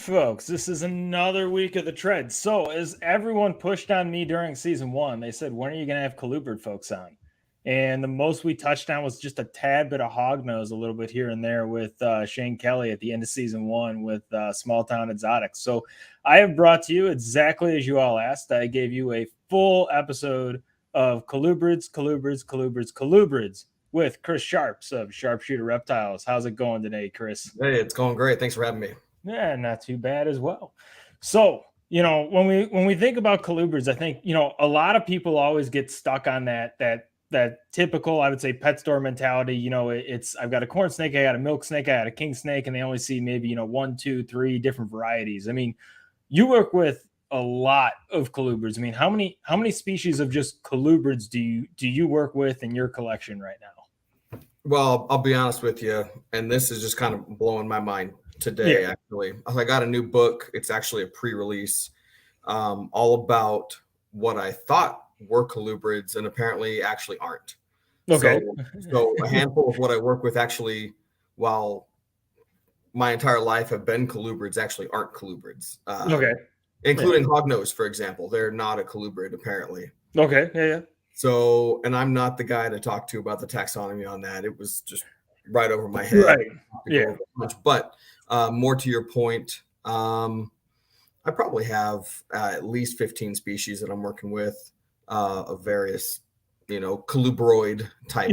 folks, this is another week of the tread. So, as everyone pushed on me during season one, they said, when are you going to have Colubrid folks on? And the most we touched on was just a tad bit of hognose, a little bit here and there with Shane Kelly at the end of season one with Small Town Exotics. So, I have brought to you exactly as you all asked. I gave you a full episode of Colubrids with Chris Sharps of Sharpshooter Reptiles. How's it going today, Chris? Hey, it's going great. Thanks for having me. Yeah, not too bad as well. So, when we think about colubrids, I think, a lot of people always get stuck on that typical, I would say, pet store mentality. It's I've got a corn snake, I got a milk snake, I got a king snake, and they only see maybe, one, two, three different varieties. I mean, you work with a lot of colubrids. I mean, how many species of just colubrids do you work with in your collection right now? Well, I'll be honest with you, and this is just kind of blowing my mind today. Yeah. Actually, I got a new book. It's actually a pre-release, all about what I thought were colubrids, and apparently actually aren't. Okay. So a handful of what I work with actually, while my entire life have been colubrids, actually aren't colubrids. Okay. Including hognose, for example. They're not a colubrid, apparently. Okay. Yeah. So, and I'm not the guy to talk to about the taxonomy on that. It was just right over my head. Right. Yeah. But more to your point, I probably have at least 15 species that I'm working with of various, colubroid type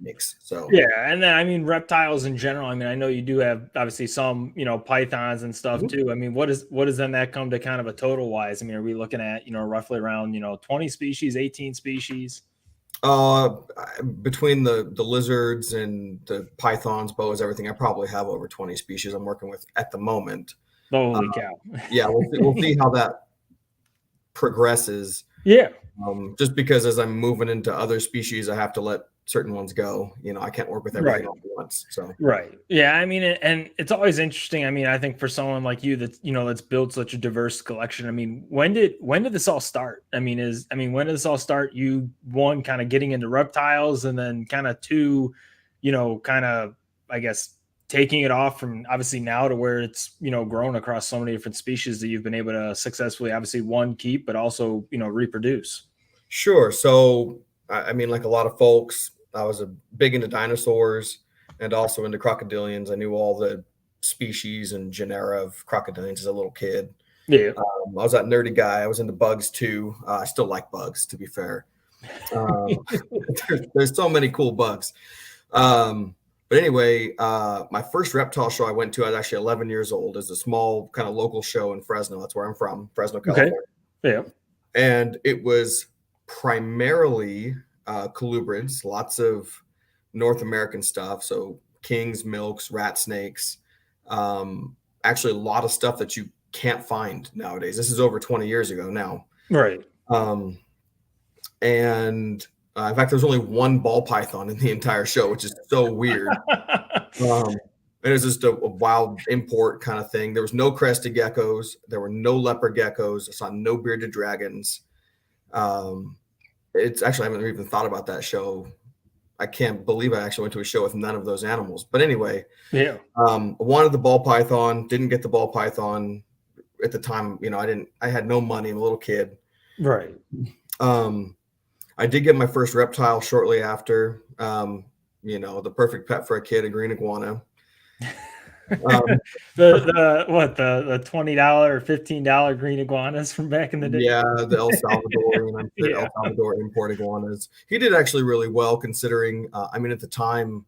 mix. So yeah, and then I mean reptiles in general. I mean, I know you do have obviously some, pythons and stuff too. I mean, what does then that come to kind of a total wise? I mean, are we looking at, roughly around, 20 species, 18 species? Between the lizards and the pythons, boas, everything, I probably have over 20 species I'm working with at the moment. Holy cow. Yeah, we'll see how that progresses. Yeah. Just because as I'm moving into other species, I have to let certain ones go. I can't work with everything all at once. So right. Yeah. I mean, and it's always interesting. I mean, I think for someone like you that, that's built such a diverse collection. I mean, when did this all start? I mean, when did this all start? You one kind of getting into reptiles, and then kind of two, kind of, I guess, taking it off from obviously now to where it's, grown across so many different species that you've been able to successfully, obviously, one, keep, but also, reproduce. Sure. So, I mean, like a lot of folks, I was big into dinosaurs and also into crocodilians. I knew all the species and genera of crocodilians as a little kid. Yeah. I was that nerdy guy. I was into bugs too. I still like bugs, to be fair. There's so many cool bugs. But anyway, my first reptile show I went to, I was actually 11 years old. It's a small kind of local show in Fresno. That's where I'm from, Fresno, California. Okay. Yeah. And it was primarily colubrids, lots of North American stuff. So kings, milks, rat snakes, actually a lot of stuff that you can't find nowadays. This is over 20 years ago now. Right. And in fact, there's only one ball python in the entire show, which is so weird. It was just a wild import kind of thing. There was no crested geckos. There were no leopard geckos. I saw no bearded dragons. It's actually, I haven't even thought about that show. I can't believe I actually went to a show with none of those animals. But anyway, yeah. Wanted the ball python, didn't get the ball python at the time. I had no money. I'm a little kid. Right. I did get my first reptile shortly after, the perfect pet for a kid, a green iguana. The $20 or $15 green iguanas from back in the day. Yeah, the El Salvador import iguanas. He did actually really well considering. At the time,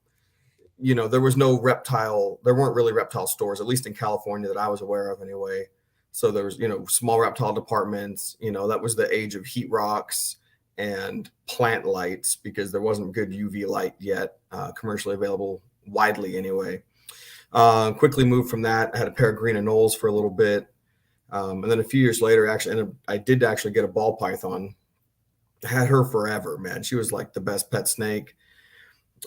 there was no reptile. There weren't really reptile stores, at least in California, that I was aware of anyway. So there was, small reptile departments. That was the age of heat rocks and plant lights because there wasn't good UV light yet, commercially available widely anyway. Quickly moved from that. I had a pair of green anoles for a little bit. And then a few years later, I did actually get a ball python. I had her forever, man. She was like the best pet snake.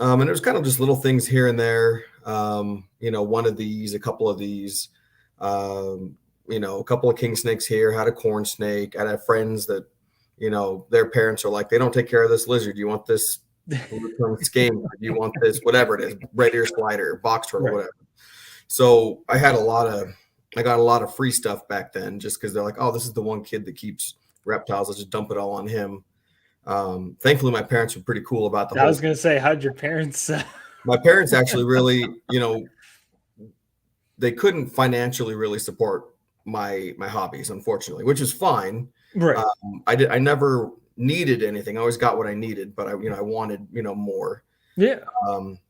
And it was kind of just little things here and there. One of these, a couple of these, a couple of king snakes here, had a corn snake. I had friends that, their parents are like, they don't take care of this lizard. You want this skink? Do you want this, whatever it is, red ear slider, box turtle, whatever. So I had a lot of I got a lot of free stuff back then just because they're like, oh, this is the one kid that keeps reptiles. Let's just dump it all on him. Thankfully, my parents were pretty cool about the I whole was gonna say, how'd your parents? My parents actually really, they couldn't financially really support my hobbies, unfortunately, which is fine. Right. I never needed anything. I always got what I needed, but I wanted, more. Yeah.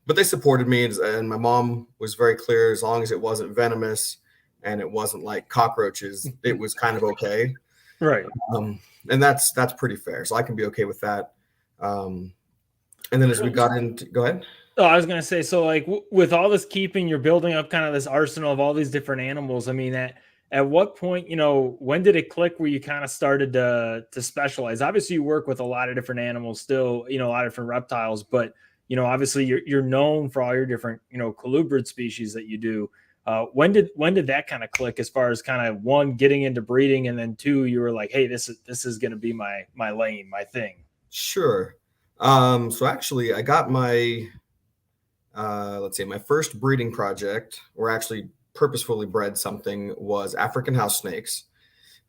But they supported me, and my mom was very clear, as long as it wasn't venomous and it wasn't like cockroaches, it was kind of okay. Right. And that's pretty fair. So I can be okay with that. And then as we got into, go ahead. Oh, I was gonna say, so like with all this keeping, you're building up kind of this arsenal of all these different animals. I mean, at what point, when did it click where you kind of started to specialize? Obviously, you work with a lot of different animals still, a lot of different reptiles, but obviously you're known for all your different, colubrid species that you do. When did that kind of click as far as kind of one getting into breeding, and then two, you were like, hey, this is gonna be my lane, my thing. Sure. So actually I got my let's see, my first breeding project, or actually purposefully bred something, was African house snakes.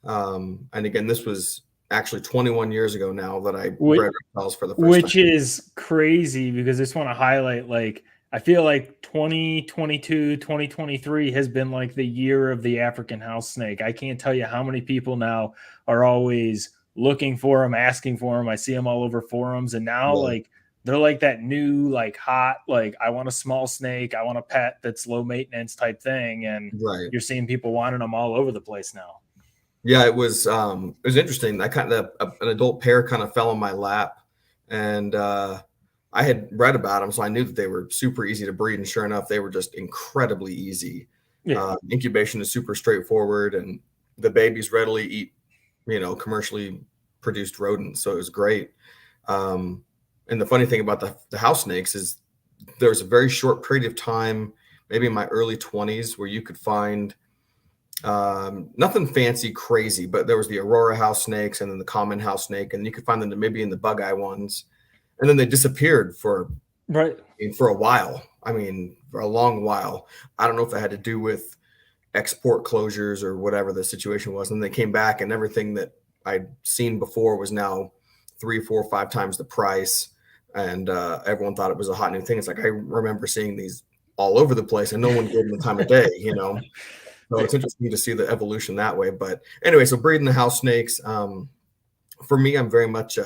And again, this was actually 21 years ago now that I bred reptiles for the first time. Which is crazy, because I just want to highlight, like, I feel like 2022, 2023 has been like the year of the African house snake. I can't tell you how many people now are always looking for them, asking for them. I see them all over forums, and now like they're like that new, like hot, like I want a small snake, I want a pet that's low maintenance type thing. And you're seeing people wanting them all over the place now. Yeah, it was interesting. I kind of an adult pair kind of fell in my lap, and I had read about them, so I knew that they were super easy to breed. And sure enough, they were just incredibly easy. Incubation is super straightforward, and the babies readily eat, commercially produced rodents. So it was great. And the funny thing about the house snakes is there was a very short period of time, maybe in my early 20s, where you could find nothing fancy, crazy, but there was the Aurora house snakes and then the common house snake, and you could find the Namibian, the bug eye ones, and then they disappeared for a while. I mean, for a long while. I don't know if it had to do with export closures or whatever the situation was, and they came back, and everything that I'd seen before was now 3, 4, 5 times the price. And everyone thought it was a hot new thing. It's like, I remember seeing these all over the place, and no one gave them the time of day, So it's interesting to see the evolution that way. But anyway, so breeding the house snakes, for me, I'm very much,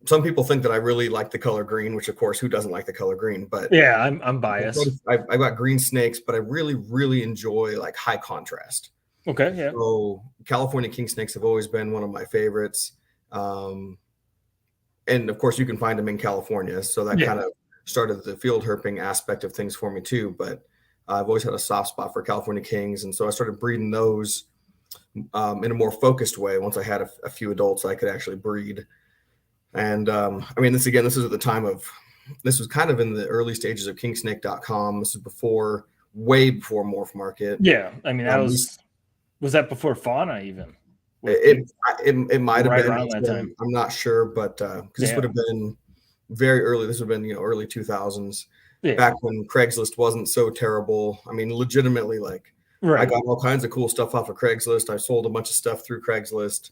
some people think that I really like the color green, which of course, who doesn't like the color green? But yeah, I'm biased. I got green snakes, but I really, really enjoy like high contrast. Okay. Yeah. So California king snakes have always been one of my favorites. And of course, you can find them in California. So that kind of started the field herping aspect of things for me too. But I've always had a soft spot for California kings. And so I started breeding those in a more focused way once I had a few adults I could actually breed. And I mean, this is at the time of, this was kind of in the early stages of kingsnake.com. This is way before Morph Market. Yeah. I mean, that was that before Fauna even? It might have been around that time. I'm not sure, but this would have been very early. This would have been early 2000s, back when Craigslist wasn't so terrible. I mean, legitimately, like I got all kinds of cool stuff off of Craigslist. I sold a bunch of stuff through Craigslist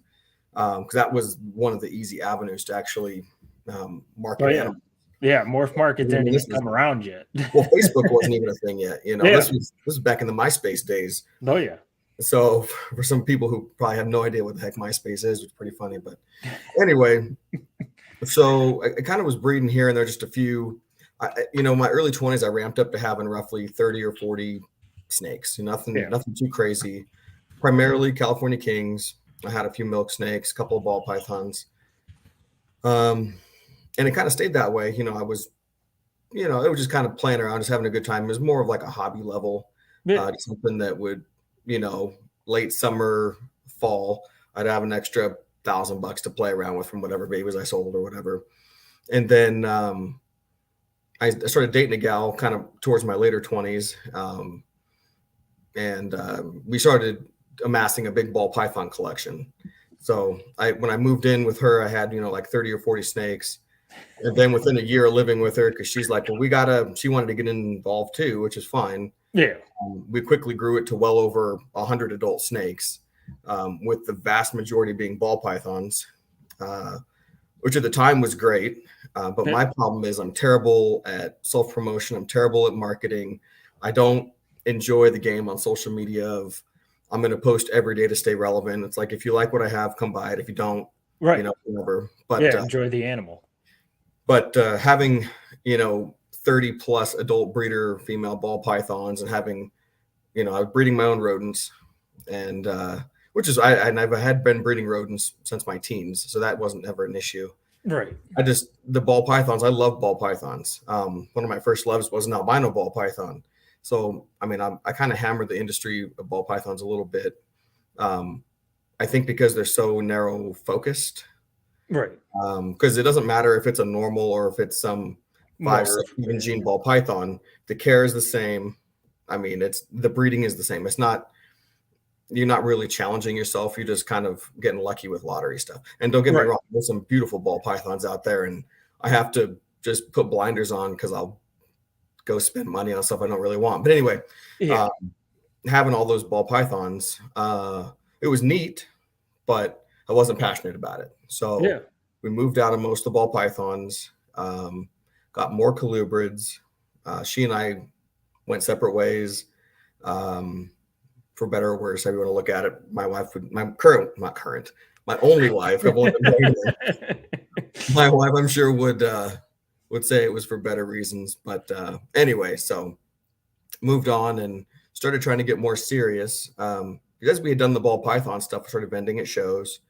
because that was one of the easy avenues to actually market animals. Yeah, Morph Market didn't even come around yet. Well, Facebook wasn't even a thing yet. This was back in the MySpace days. Oh yeah. So for some people who probably have no idea what the heck MySpace is, it's pretty funny. But anyway, so I kind of was breeding here and there, just a few. My early 20s, I ramped up to having roughly 30 or 40 snakes. Nothing too crazy. Primarily California kings. I had a few milk snakes, a couple of ball pythons. And it kind of stayed that way. I was, it was just kind of playing around, just having a good time. It was more of like a hobby level, something that would, late summer, fall, I'd have an extra $1,000 to play around with from whatever babies I sold or whatever. And then I started dating a gal kind of towards my later 20s. And we started amassing a big ball python collection. So when I moved in with her, I had, like 30 or 40 snakes. And then within a year of living with her, because she's like, well, she wanted to get involved too, which is fine. Yeah. We quickly grew it to well over 100 adult snakes, with the vast majority being ball pythons, which at the time was great. But Yeah. my problem is I'm terrible at self-promotion. I'm terrible at marketing. I don't enjoy the game on social media of I'm going to post every day to stay relevant. It's like, if you like what I have, come buy it. If you don't, Right. whatever. Yeah. Enjoy the animal. But having, 30 plus adult breeder female ball pythons and having, I was breeding my own rodents, and which is I've had been breeding rodents since my teens, so that wasn't ever an issue. Right. The ball pythons, I love ball pythons. One of my first loves was an albino ball python. So I mean, I kind of hammered the industry of ball pythons a little bit. I think because they're so narrow focused. Right. Because it doesn't matter if it's a normal or if it's some 5-7 gene ball python, the care is the same. I mean, the breeding is the same. You're not really challenging yourself. You're just kind of getting lucky with lottery stuff. And don't get me wrong, there's some beautiful ball pythons out there, and I have to just put blinders on because I'll go spend money on stuff I don't really want. But anyway, having all those ball pythons, it was neat, but I wasn't passionate about it. So we moved out of most of the ball pythons, got more colubrids. She and I went separate ways, for better or worse, how you want to look at it. My wife my only wife, my wife, I'm sure would say it was for better reasons. But anyway, so moved on and started trying to get more serious. Because we had done the ball python stuff, I started vending at shows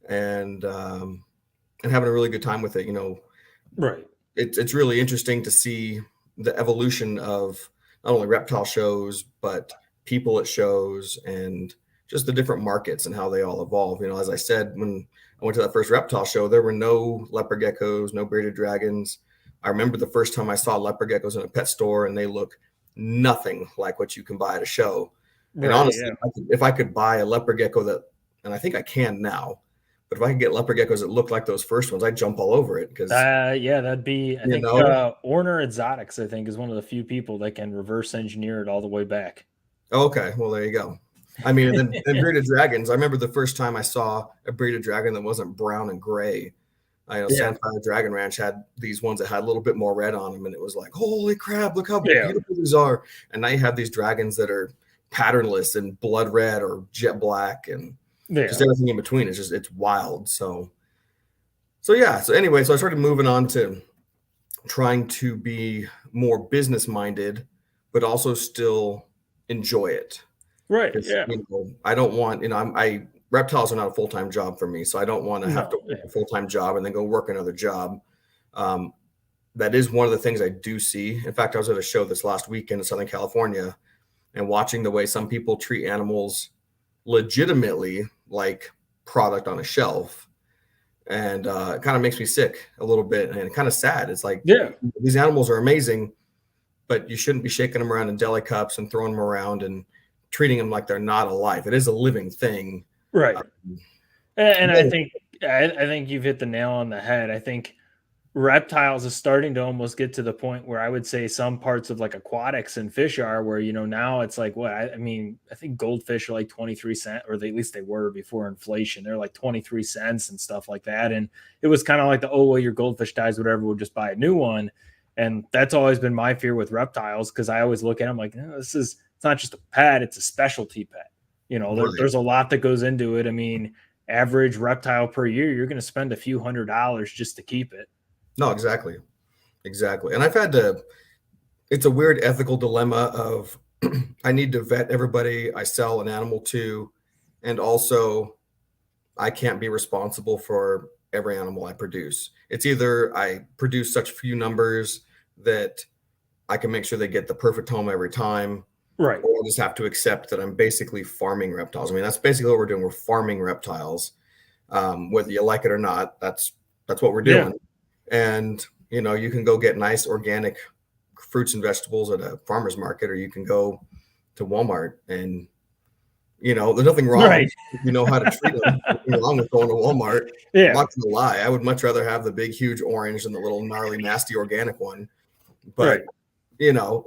and having a really good time with it. Right. It's really interesting to see the evolution of not only reptile shows, but people at shows and just the different markets and how they all evolve. As I said, when I went to that first reptile show, there were no leopard geckos, no bearded dragons. I remember the first time I saw leopard geckos in a pet store, and they look nothing like what you can buy at a show. And honestly, if I could buy a leopard gecko and I think I can now, but if I could get leopard geckos that look like those first ones, I'd jump all over it. Because that'd be, I think Orner Exotics, I think, is one of the few people that can reverse engineer it all the way back. Okay, well, there you go. I mean, and bearded dragons. I remember the first time I saw a bearded dragon that wasn't brown and gray. Sandfire Dragon Ranch had these ones that had a little bit more red on them, and it was like, holy crap, look how beautiful these are. And now you have these dragons that are patternless and blood red or jet black and just everything in between. It's wild. So anyway, so I started moving on to trying to be more business minded, but also still enjoy it. Right. Yeah. I don't want, reptiles are not a full-time job for me. So I don't want to have to work a full-time job and then go work another job. That is one of the things I do see. In fact, I was at a show this last weekend in Southern California and watching the way some people treat animals legitimately like product on a shelf. And it kind of makes me sick a little bit and kind of sad. It's like, these animals are amazing, but you shouldn't be shaking them around in deli cups and throwing them around and treating them like they're not alive. It is a living thing. Right. And I think you've hit the nail on the head. I think reptiles is starting to almost get to the point where I would say some parts of like aquatics and fish are where, now it's like, I think goldfish are like 23 cents, or at least they were before inflation. They're like 23 cents and stuff like that. And it was kind of like your goldfish dies, whatever, we'll just buy a new one. And that's always been my fear with reptiles, because I always look at them like, it's not just a pet, it's a specialty pet. There's a lot that goes into it. I mean, average reptile per year, you're going to spend a few $100s just to keep it. No, exactly. And it's a weird ethical dilemma of I need to vet everybody I sell an animal to. And also I can't be responsible for every animal I produce. It's either I produce such few numbers that I can make sure they get the perfect home every time. Right. Or I'll just have to accept that I'm basically farming reptiles. I mean, that's basically what we're doing. We're farming reptiles. Whether you like it or not, that's what we're doing. And, you can go get nice organic fruits and vegetables at a farmer's market, or you can go to Walmart and There's nothing wrong. Right. If you know how to treat them. Nothing wrong with going to Walmart. Yeah. I'm not gonna lie. I would much rather have the big, huge orange than the little gnarly, nasty organic one. But Right.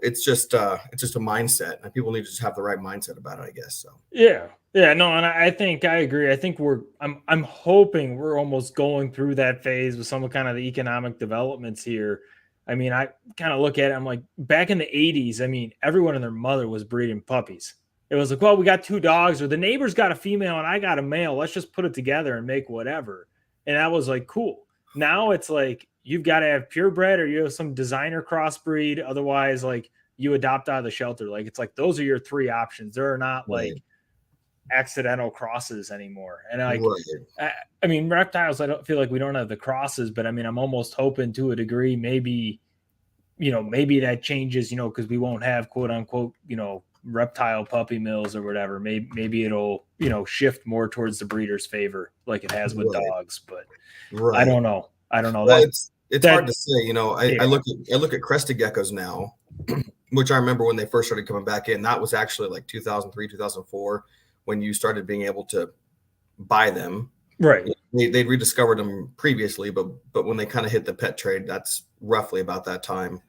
it's just a mindset, and people need to just have the right mindset about it, I guess. So Yeah. Yeah. No, and I think I agree. I think I'm hoping we're almost going through that phase with some kind of the economic developments here. I mean, I kind of look at it, I'm like, back in the 80s, I mean, everyone and their mother was breeding puppies. It was like, well, we got 2 dogs, or the neighbor's got a female and I got a male. Let's just put it together and make whatever. And that was like, cool. Now it's like, you've got to have purebred or you have some designer crossbreed. Otherwise, like, you adopt out of the shelter. Like, it's like, those are your 3 options. There are not right. like accidental crosses anymore. And like, Right. I mean, reptiles, I don't feel like we don't have the crosses, but I mean, I'm almost hoping to a degree, maybe that changes, because we won't have quote unquote, reptile puppy mills or whatever. Maybe it'll, shift more towards the breeder's favor like it has with Right. dogs, but Right. I don't know. Well, it's hard to say. I look at crested geckos now, which I remember when they first started coming back in. That was actually like 2003, 2004, when you started being able to buy them. Right. They'd rediscovered them previously, but when they kind of hit the pet trade, that's roughly about that time.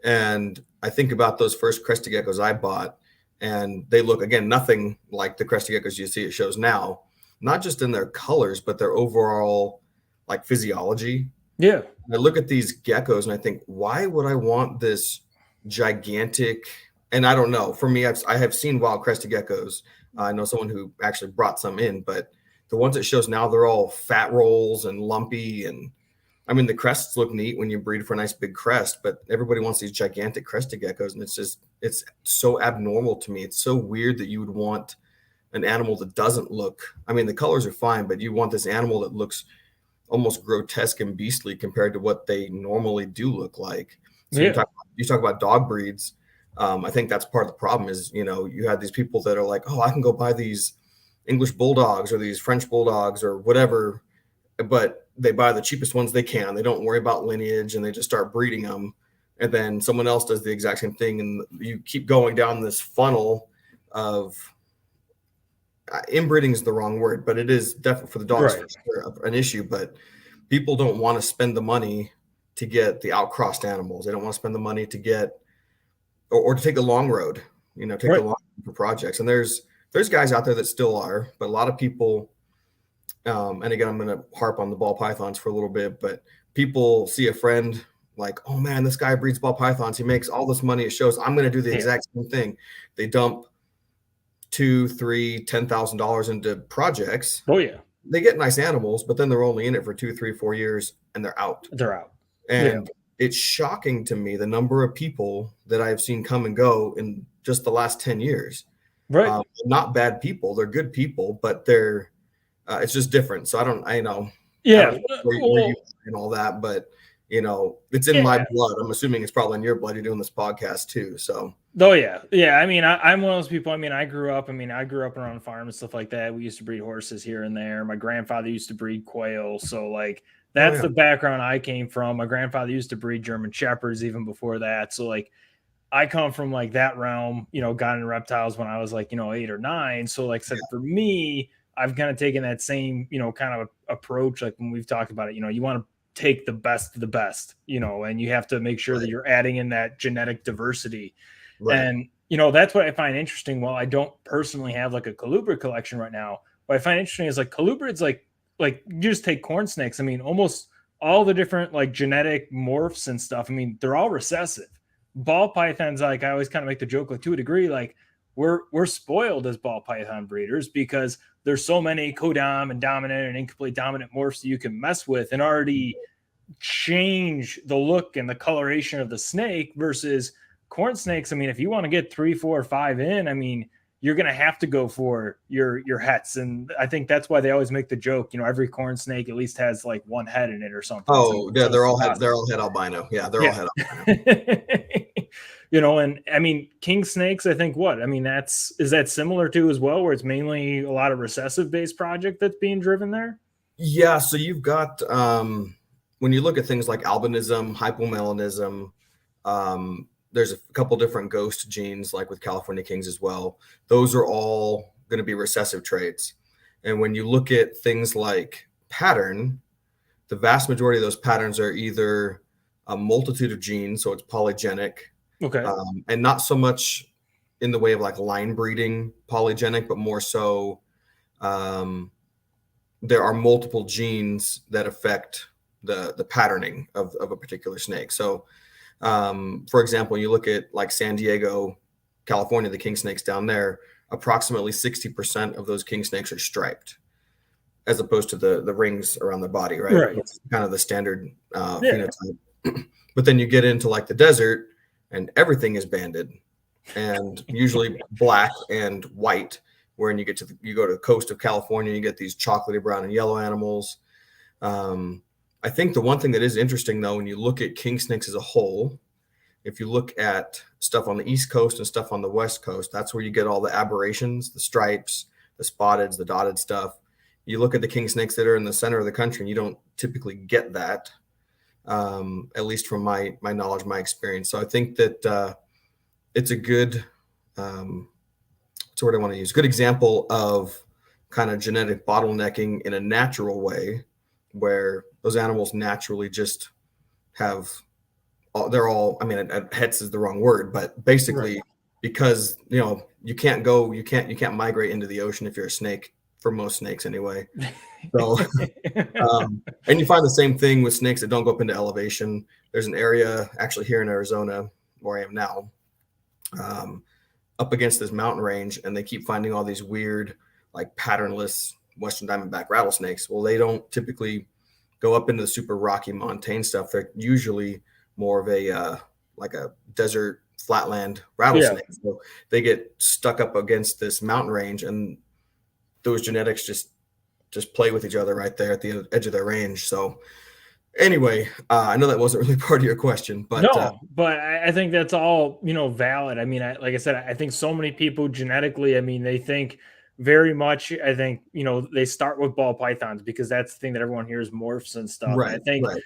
And I think about those first crested geckos I bought, and they look, again, nothing like the crested geckos you see at shows now, not just in their colors, but their overall like physiology. Yeah. I look at these geckos and I think, why would I want this gigantic? And I don't know. For me, I have seen wild crested geckos. I know someone who actually brought some in, but the ones it shows now, they're all fat rolls and lumpy. And I mean, the crests look neat when you breed for a nice big crest, but everybody wants these gigantic crested geckos. And it's so abnormal to me. It's so weird that you would want an animal that doesn't look, I mean, the colors are fine, but you want this animal that looks almost grotesque and beastly compared to what they normally do look like. So Yeah. you talk about dog breeds. I think that's part of the problem is, you have these people that are like, oh, I can go buy these English bulldogs or these French bulldogs or whatever, but they buy the cheapest ones they can. They don't worry about lineage and they just start breeding them. And then someone else does the exact same thing. And you keep going down this funnel of inbreeding is the wrong word, but it is definitely for the dogs Right. for sure an issue. But people don't want to spend the money to get the outcrossed animals. They don't want to spend the money to get or to take the long road, take Right. the long road for projects. And there's guys out there that still are, but a lot of people, and again, I'm going to harp on the ball pythons for a little bit, but people see a friend like, oh man, this guy breeds ball pythons. He makes all this money. It shows I'm going to do the exact same thing. They dump $2,000, $3,000, $10,000 into projects. Oh yeah. They get nice animals, but then they're only in it for 2, 3, 4 years and they're out. And it's shocking to me the number of people that I've seen come and go in just the last 10 years. Right. Not bad people. They're good people, but they're it's just different. So I know. Yeah. Where you and all that, but it's in my blood. I'm assuming it's probably in your blood. You're doing this podcast too. So. Oh yeah. Yeah. I mean, I'm one of those people. I mean, I grew up around a farm and stuff like that. We used to breed horses here and there. My grandfather used to breed quail. So like, that's the background I came from. My grandfather used to breed German shepherds even before that. So like, I come from like that realm, got into reptiles when I was like, 8 or 9. So like I said, for me, I've kind of taken that same, kind of approach. Like when we've talked about it, you want to take the best of the best, and you have to make sure that you're adding in that genetic diversity. Right. And, that's what I find interesting. While I don't personally have like a colubrid collection right now, what I find interesting is like colubrids, like you just take corn snakes. I mean, almost all the different like genetic morphs and stuff. I mean, they're all recessive. Ball pythons, like I always kind of make the joke, like to a degree, like we're spoiled as ball python breeders because there's so many codom and dominant and incomplete dominant morphs that you can mess with and already change the look and the coloration of the snake versus corn snakes. I mean, if you want to get 3, 4, 5 in, I mean, you're going to have to go for your hets. And I think that's why they always make the joke, every corn snake at least has like one head in it or something. Oh, yeah, they're all head albino. Yeah, they're all head albino. And I mean, king snakes, I think is that similar to as well, where it's mainly a lot of recessive based project that's being driven there? Yeah. So you've got, when you look at things like albinism, hypomelanism, there's a couple different ghost genes, like with California kings as well. Those are all going to be recessive traits. And when you look at things like pattern, the vast majority of those patterns are either a multitude of genes, so it's polygenic, Okay. and not so much in the way of like line breeding polygenic, but more so there are multiple genes that affect the patterning of a particular snake. So, for example, you look at like San Diego, California, the king snakes down there, approximately 60% of those king snakes are striped, as opposed to the rings around their body, right? Right. That's kind of the standard Yeah. phenotype. But then you get into like the desert, and everything is banded, and usually black and white. When you go to the coast of California, you get these chocolatey brown and yellow animals. I think the one thing that is interesting, though, when you look at king snakes as a whole, if you look at stuff on the East Coast and stuff on the West Coast, that's where you get all the aberrations, the stripes, the spotteds, the dotted stuff. You look at the king snakes that are in the center of the country, and you don't typically get that, at least from my knowledge, my experience. So I think that it's a good, what's the word I want to use? Good example of kind of genetic bottlenecking in a natural way, where those animals naturally just have, they're all, I mean, hets is the wrong word, but basically, Right. because you can't migrate into the ocean if you're a snake, for most snakes anyway. So and you find the same thing with snakes that don't go up into elevation. There's an area actually here in Arizona where I am now, up against this mountain range, and they keep finding all these weird, like patternless Western diamondback rattlesnakes. Well, they don't typically go up into the super rocky montane stuff. They're usually more of a like a desert flatland rattlesnake. Yeah. So they get stuck up against this mountain range, and those genetics just play with each other right there at the edge of their range. So anyway, I know that wasn't really part of your question, but No, but I think that's all, valid. I mean, like I said, I think so many people genetically, I mean, they think very much, I think, they start with ball pythons because that's the thing that everyone hears morphs and stuff. And I right, think, right,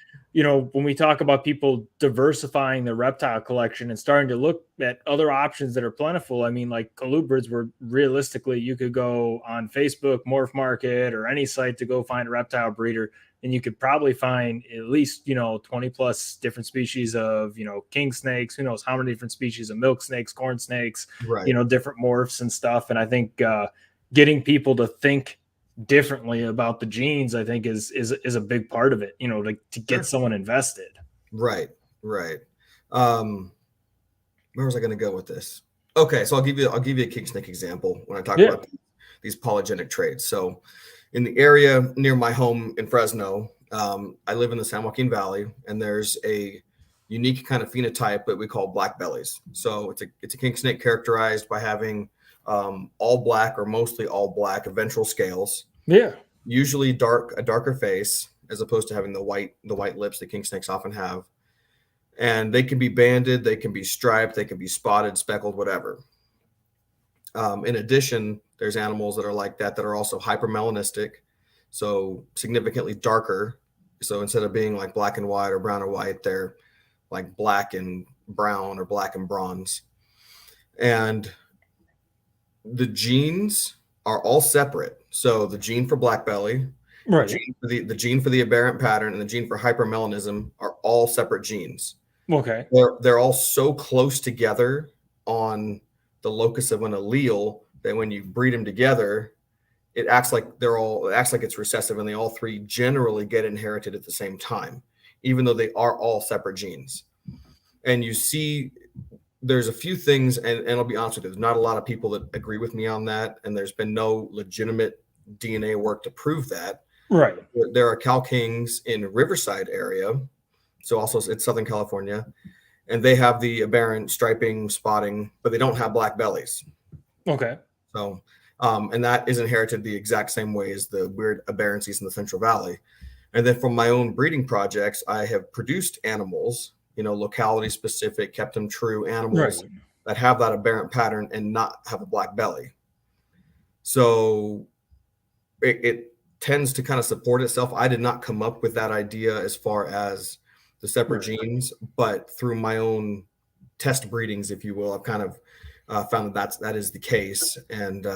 when we talk about people diversifying their reptile collection and starting to look at other options that are plentiful, I mean, like colubrids, where realistically you could go on Facebook, Morph Market, or any site to go find a reptile breeder, and you could probably find at least 20 plus different species of king snakes, who knows how many different species of milk snakes, corn snakes, right. different morphs and stuff. And I think getting people to think differently about the genes, I think is a big part of it, to get Sure. someone invested. Right, right. Where was I going to go with this? Okay, so I'll give you a king snake example when I talk Yeah. about these polygenic traits. So in the area near my home in Fresno, I live in the San Joaquin Valley, and there's a unique kind of phenotype that we call black bellies. So it's a king snake characterized by having all black or mostly all black ventral scales. Yeah. Usually a darker face, as opposed to having the white lips that king snakes often have. And they can be banded, they can be striped, they can be spotted, speckled, whatever. In addition, there's animals that are like that are also hypermelanistic, so significantly darker. So instead of being like black and white or brown or white, they're like black and brown or black and bronze. And the genes are all separate. So the gene for black belly, Right. the gene for the aberrant pattern, and the gene for hypermelanism are all separate genes. Okay. They're all so close together on the locus of an allele that when you breed them together, it acts like it's recessive, and they all three generally get inherited at the same time, even though they are all separate genes. And you see, there's a few things, and I'll be honest with you, there's not a lot of people that agree with me on that, and there's been no legitimate DNA work to prove that. Right. There are cow kings in Riverside area, so also it's Southern California, and they have the aberrant striping, spotting, but they don't have black bellies. Okay. So, and that is inherited the exact same way as the weird aberrancies in the Central Valley. And then from my own breeding projects, I have produced animals, locality specific, kept them true animals Right. that have that aberrant pattern and not have a black belly. So it tends to kind of support itself. I did not come up with that idea as far as the separate genes, but through my own test breedings, if you will, I've kind of found that is the case. And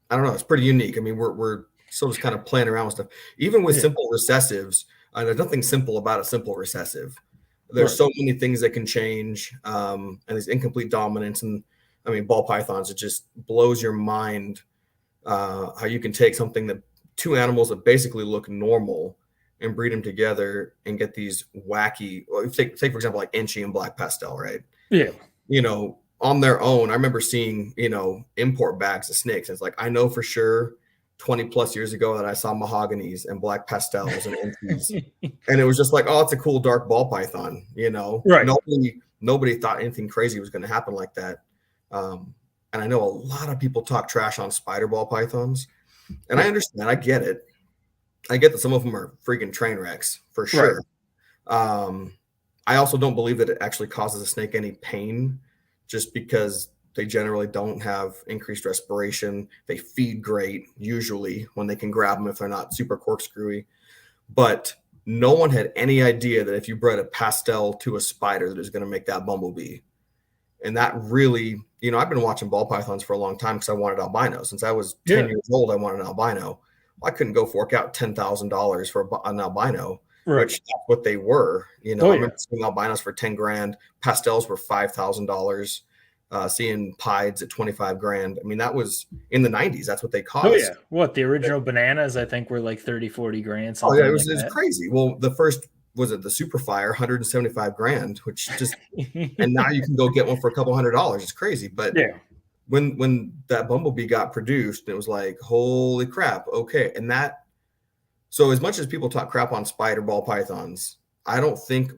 I don't know. It's pretty unique. I mean, we're still just kind of playing around with stuff. Even with Yeah. simple recessives, there's nothing simple about a simple recessive. There's Right. so many things that can change, and these incomplete dominance. And I mean, ball pythons, it just blows your mind how you can take something that two animals that basically look normal and breed them together and get these wacky. Well, take for example like Enchi and Black Pastel, right? Yeah. On their own, I remember seeing, import bags of snakes. It's like, I know for sure 20 plus years ago that I saw mahoganies and black pastels and enchies. And it was just like, oh, it's a cool dark ball python, Right. Nobody thought anything crazy was going to happen like that. And I know a lot of people talk trash on spider ball pythons. And I understand, I get it. I get that some of them are freaking train wrecks for sure. Right. I also don't believe that it actually causes a snake any pain, just because they generally don't have increased respiration. They feed great, usually, when they can grab them if they're not super corkscrewy. But no one had any idea that if you bred a pastel to a spider, that it was going to make that bumblebee. And that really, I've been watching ball pythons for a long time because I wanted albino. Since I was 10 years old, I wanted an albino. I couldn't go fork out $10,000 for an albino. Right. Which that's what they were. I remember seeing albinos for 10 grand, pastels were $5,000, seeing pieds at 25 grand. I mean, that was in the 90s. That's what they cost. Oh yeah. What, the original bananas, I think, were like 30, 40 grand. Oh yeah, it was crazy. Well, the first was it the Super Fire, 175 grand, which just and now you can go get one for a couple $100. It's crazy. But yeah, when that bumblebee got produced, it was like, holy crap. Okay. And so as much as people talk crap on spider ball pythons, I don't think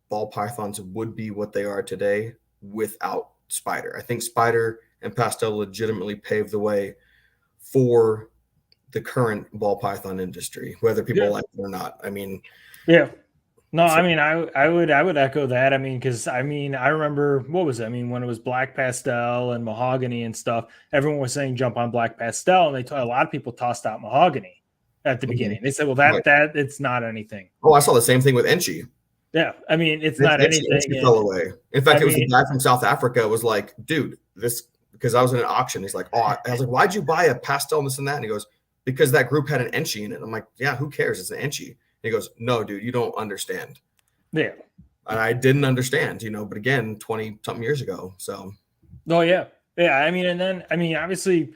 ball pythons would be what they are today without spider. I think spider and pastel legitimately paved the way for the current ball python industry, whether people like it or not. I mean, yeah. No, so, I mean, I would echo that. I mean, because I remember, what was it? I mean, when it was black pastel and mahogany and stuff, everyone was saying jump on black pastel, and a lot of people tossed out mahogany at the beginning. They said, well, that it's not anything. Oh, I saw the same thing with Enchi. Yeah, I mean, it's not anything. Enchi fell away. In fact, it was a guy from South Africa was like, dude, this, because I was in an auction. He's like, oh, I was like, why'd you buy a pastel and this and that? And he goes, because that group had an Enchi in it. I'm like, yeah, who cares? It's an Enchi. And he goes, no, dude, you don't understand. Yeah. And I didn't understand, but again, 20 something years ago. So. Oh yeah. Yeah. I mean, and then, obviously,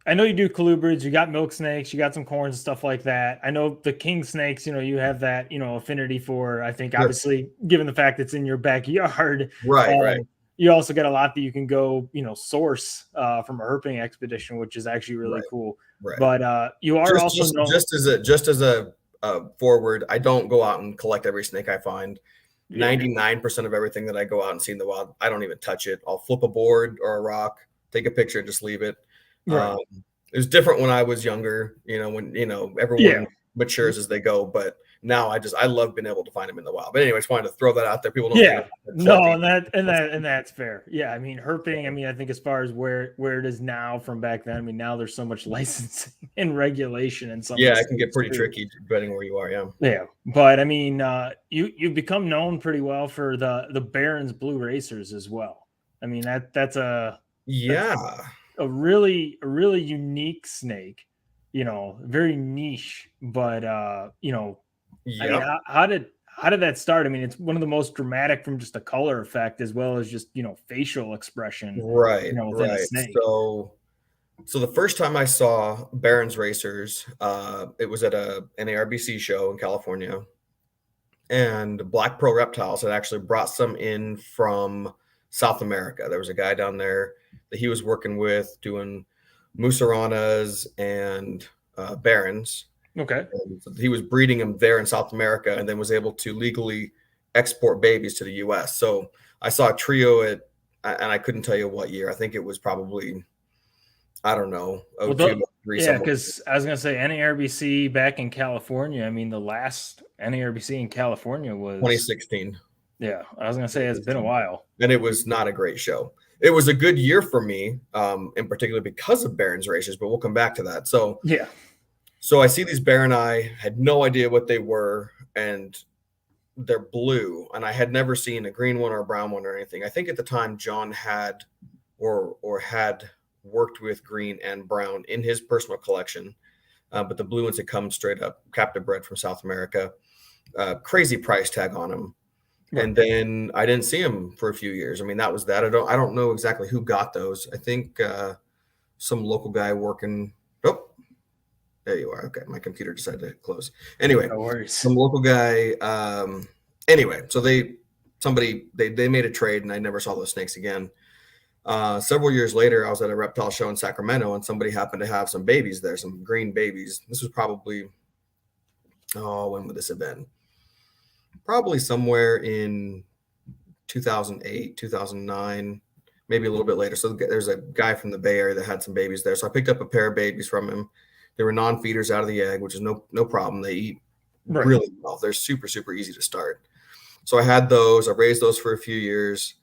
I know you do colubrids, you got milk snakes, you got some corns and stuff like that. I know the king snakes, you have that, affinity for, I think, obviously, given the fact it's in your backyard. Right. You also get a lot that you can go, source from a herping expedition, which is actually really cool. Right. But you are just as a forward, I don't go out and collect every snake I find. 99% of everything that I go out and see in the wild, I don't even touch it. I'll flip a board or a rock, take a picture, and just leave it. Right. It was different when I was younger, when everyone matures as they go. But now I love being able to find them in the wild. But anyway, I just wanted to throw that out there. People don't. And that's fair. Yeah, I mean, herping. I think as far as where it is now from back then. I mean, now there's so much licensing and regulation and some. Yeah, it can get pretty tricky depending where you are. Yeah. Yeah, but I mean, you've become known pretty well for the Barron's Blue Racers as well. I mean, that's a really unique snake, very niche, but I mean, how did that start? I mean, it's one of the most dramatic from just a color effect as well as just facial expression, right? Within a snake. So the first time I saw Barron's Racers, it was at a NARBC show in California, and Black Pearl Reptiles had actually brought some in from South America. There was a guy down there that he was working with doing Musaranas and Barons. Okay. And he was breeding them there in South America and then was able to legally export babies to the US. So I saw a trio and I couldn't tell you what year. I think it was probably, I don't know. Because I was going to say NARBC back in California. I mean, the last NARBC in California was 2016. Yeah, I was going to say it's been a while. And it was not a great show. It was a good year for me, in particular because of Barron's races, but we'll come back to that. So yeah. So I see these Baron, I had no idea what they were, and they're blue. And I had never seen a green one or a brown one or anything. I think at the time John had or had worked with green and brown in his personal collection. But the blue ones had come straight up captive bred from South America. Crazy price tag on them. Right. And then I didn't see him for a few years. I mean, that was that. I don't know exactly who got those. I think some local guy working. Oh, there you are. Okay, my computer decided to close. Anyway, No worries. some local guy. Anyway, so they made a trade, and I never saw those snakes again. Several years later, I was at a reptile show in Sacramento, and somebody happened to have some babies there, some green babies. This was probably, when would this have been? Probably somewhere in 2008, 2009, maybe a little bit later. So there's a guy from the Bay Area that had some babies there. So I picked up a pair of babies from him. They were non-feeders out of the egg, which is no problem. They eat really well. They're super, super easy to start. So I had those. I raised those for a few years.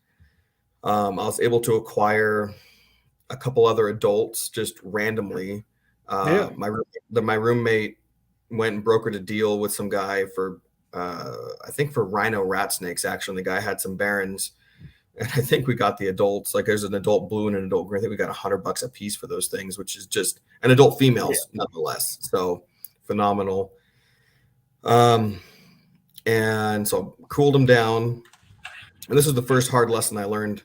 I was able to acquire a couple other adults just randomly. My roommate went and brokered a deal with some guy for, I think for rhino rat snakes, actually. And the guy had some barons, and I think we got the adults. Like there's an adult blue and an adult green. I think we got $100 a piece for those things, which is just an adult females nonetheless. So phenomenal. And so cooled them down. And this was the first hard lesson I learned.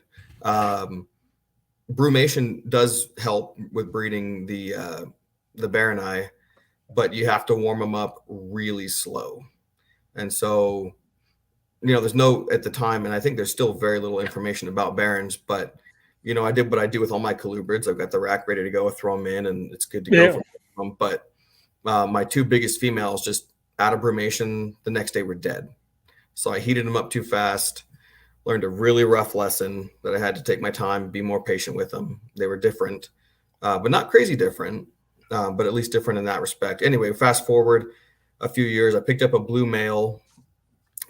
Brumation does help with breeding the baroni, but you have to warm them up really slow. And so, there's at the time, and I think there's still very little information about barons, but, I did what I do with all my colubrids. I've got the rack ready to go, throw them in, and it's good to go from them. But my two biggest females just out of brumation the next day were dead. So I heated them up too fast, learned a really rough lesson that I had to take my time, be more patient with them. They were different, but not crazy different, but at least different in that respect. Anyway, fast forward a few years, I picked up a blue male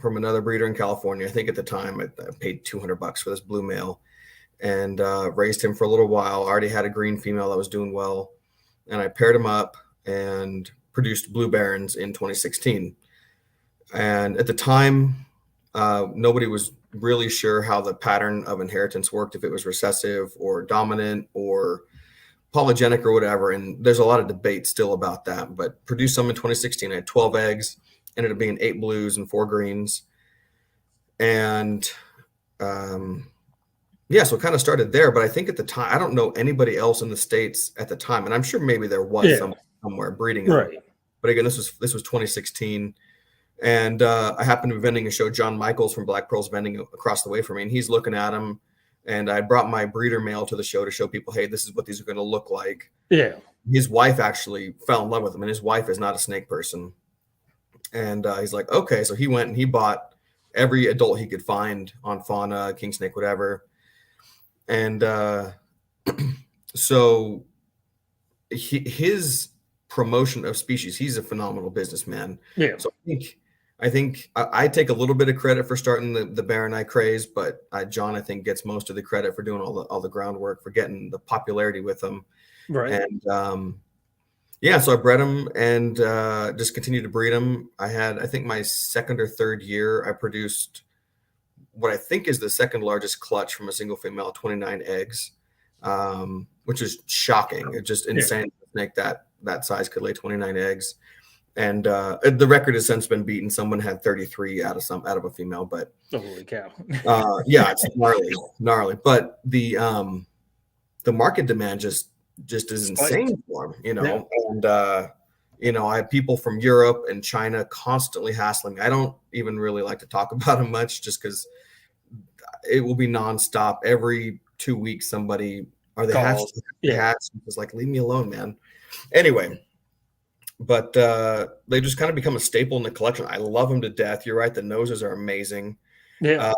from another breeder in California. I think at the time I paid $200 for this blue male, and raised him for a little while. I already had a green female that was doing well, and I paired him up and produced blue barons in 2016. And at the time, nobody was really sure how the pattern of inheritance worked, if it was recessive or dominant or polygenic or whatever. And there's a lot of debate still about that, but produced some in 2016. I had 12 eggs, ended up being 8 blues and 4 greens. And so it kind of started there. But I think at the time, I don't know anybody else in the States at the time, and I'm sure maybe there was somewhere breeding them. Right. But again, this was 2016. And I happened to be vending a show, John Michaels from Black Pearls vending across the way from me, and he's looking at them. And I brought my breeder male to the show to show people, hey, this is what these are going to look like. Yeah. His wife actually fell in love with him, and his wife is not a snake person. And he's like, okay. So he went and he bought every adult he could find on Fauna, King Snake, whatever. And so his promotion of species, he's a phenomenal businessman. Yeah. So I think I take a little bit of credit for starting the baroni craze, but John, I think, gets most of the credit for doing all the groundwork, for getting the popularity with them. Right. And so I bred them and just continued to breed them. I think my second or third year, I produced what I think is the second largest clutch from a single female, 29 eggs, which is shocking. It's just insane to think that size could lay 29 eggs. And the record has since been beaten. Someone had 33 out of a female, but holy cow. It's gnarly. But the market demand just is insane for them, And I have people from Europe and China constantly hassling me. I don't even really like to talk about them much, just because it will be nonstop. Every 2 weeks, somebody, are they hatched? It's like, leave me alone, man. Anyway. But they just kind of become a staple in the collection. I love them to death. You're right. The noses are amazing. Yeah.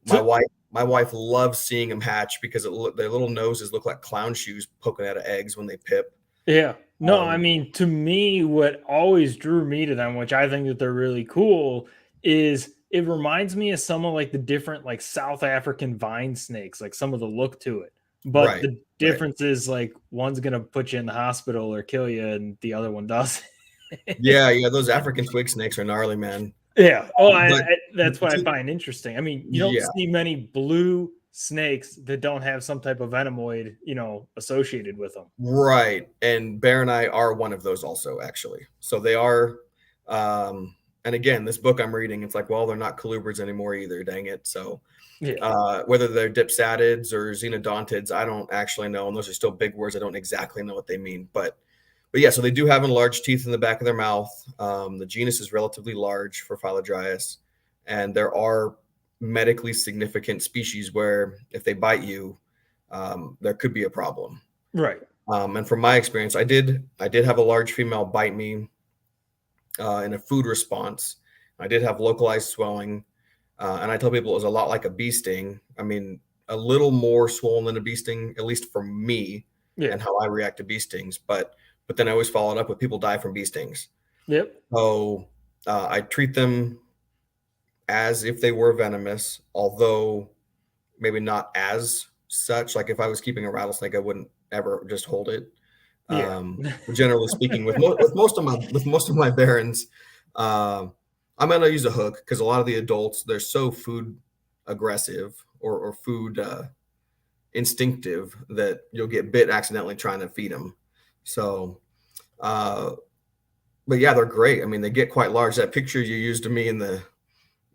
My wife loves seeing them hatch because their little noses look like clown shoes poking out of eggs when they pip. Yeah. No, I mean, to me, what always drew me to them, which I think that they're really cool, is it reminds me of some of like the different like South African vine snakes, like some of the look to it. But the difference is like one's going to put you in the hospital or kill you, and the other one doesn't. Yeah. Those African twig snakes are gnarly, man. Yeah. Oh, that's what I find interesting. I mean, you don't see many blue snakes that don't have some type of venomoid, associated with them. Right. And Bear and I are one of those also, actually. So they are. And again, this book I'm reading, it's like, well, they're not colubrids anymore either. Dang it. So whether they're dipsadids or xenodontids, I don't actually know. And those are still big words. I don't exactly know what they mean. But yeah, so they do have enlarged teeth in the back of their mouth. The genus is relatively large for Phylodryas. And there are medically significant species where if they bite you, there could be a problem. Right. And from my experience, I did have a large female bite me in a food response. I did have localized swelling. And I tell people it was a lot like a bee sting. I mean, a little more swollen than a bee sting, at least for me and how I react to bee stings. But then I always follow it up with people die from bee stings. Yep. So I treat them as if they were venomous, although maybe not as such. Like if I was keeping a rattlesnake, I wouldn't ever just hold it. Generally speaking, with most of my barons, I'm gonna use a hook because a lot of the adults, they're so food aggressive or food instinctive that you'll get bit accidentally trying to feed them. So, but yeah, they're great. I mean, they get quite large. That picture you used of me in the,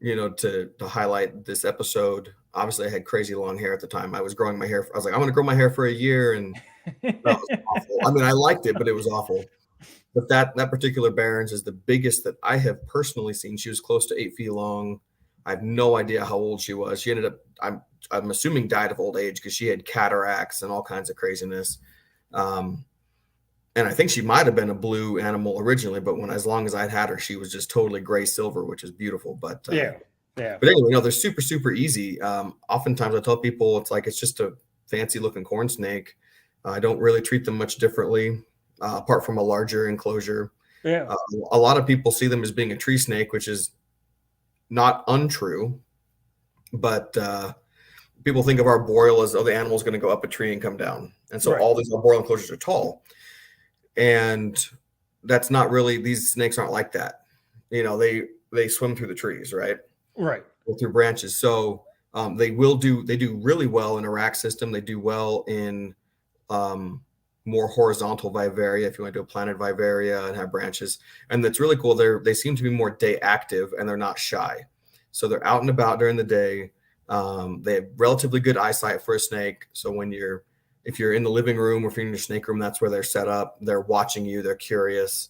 to highlight this episode. Obviously, I had crazy long hair at the time. I was growing my hair. I was like, I'm going to grow my hair for a year, and that was awful. I mean, I liked it, but it was awful. But that particular Barons is the biggest that I have personally seen. She was close to 8 feet long. I have no idea how old she was. She ended up, I'm assuming, died of old age because she had cataracts and all kinds of craziness. And I think she might have been a blue animal originally, but as long as I'd had her, she was just totally gray silver, which is beautiful. But But anyway, they're super, super easy. Oftentimes I tell people it's just a fancy looking corn snake. I don't really treat them much differently, apart from a larger enclosure. A lot of people see them as being a tree snake, which is not untrue, but people think of arboreal as, the animal's going to go up a tree and come down. And so all these arboreal enclosures are tall. And that's not really, these snakes aren't like that. They swim through the trees, right? Right. Or through branches. So they do really well in a rack system. They do well in more horizontal vivaria, if you want to do a planted vivaria and have branches. And that's really cool. They seem to be more day active and they're not shy. So they're out and about during the day. They have relatively good eyesight for a snake. So if you're in the living room or if you're in your snake room, that's where they're set up. They're watching you. They're curious.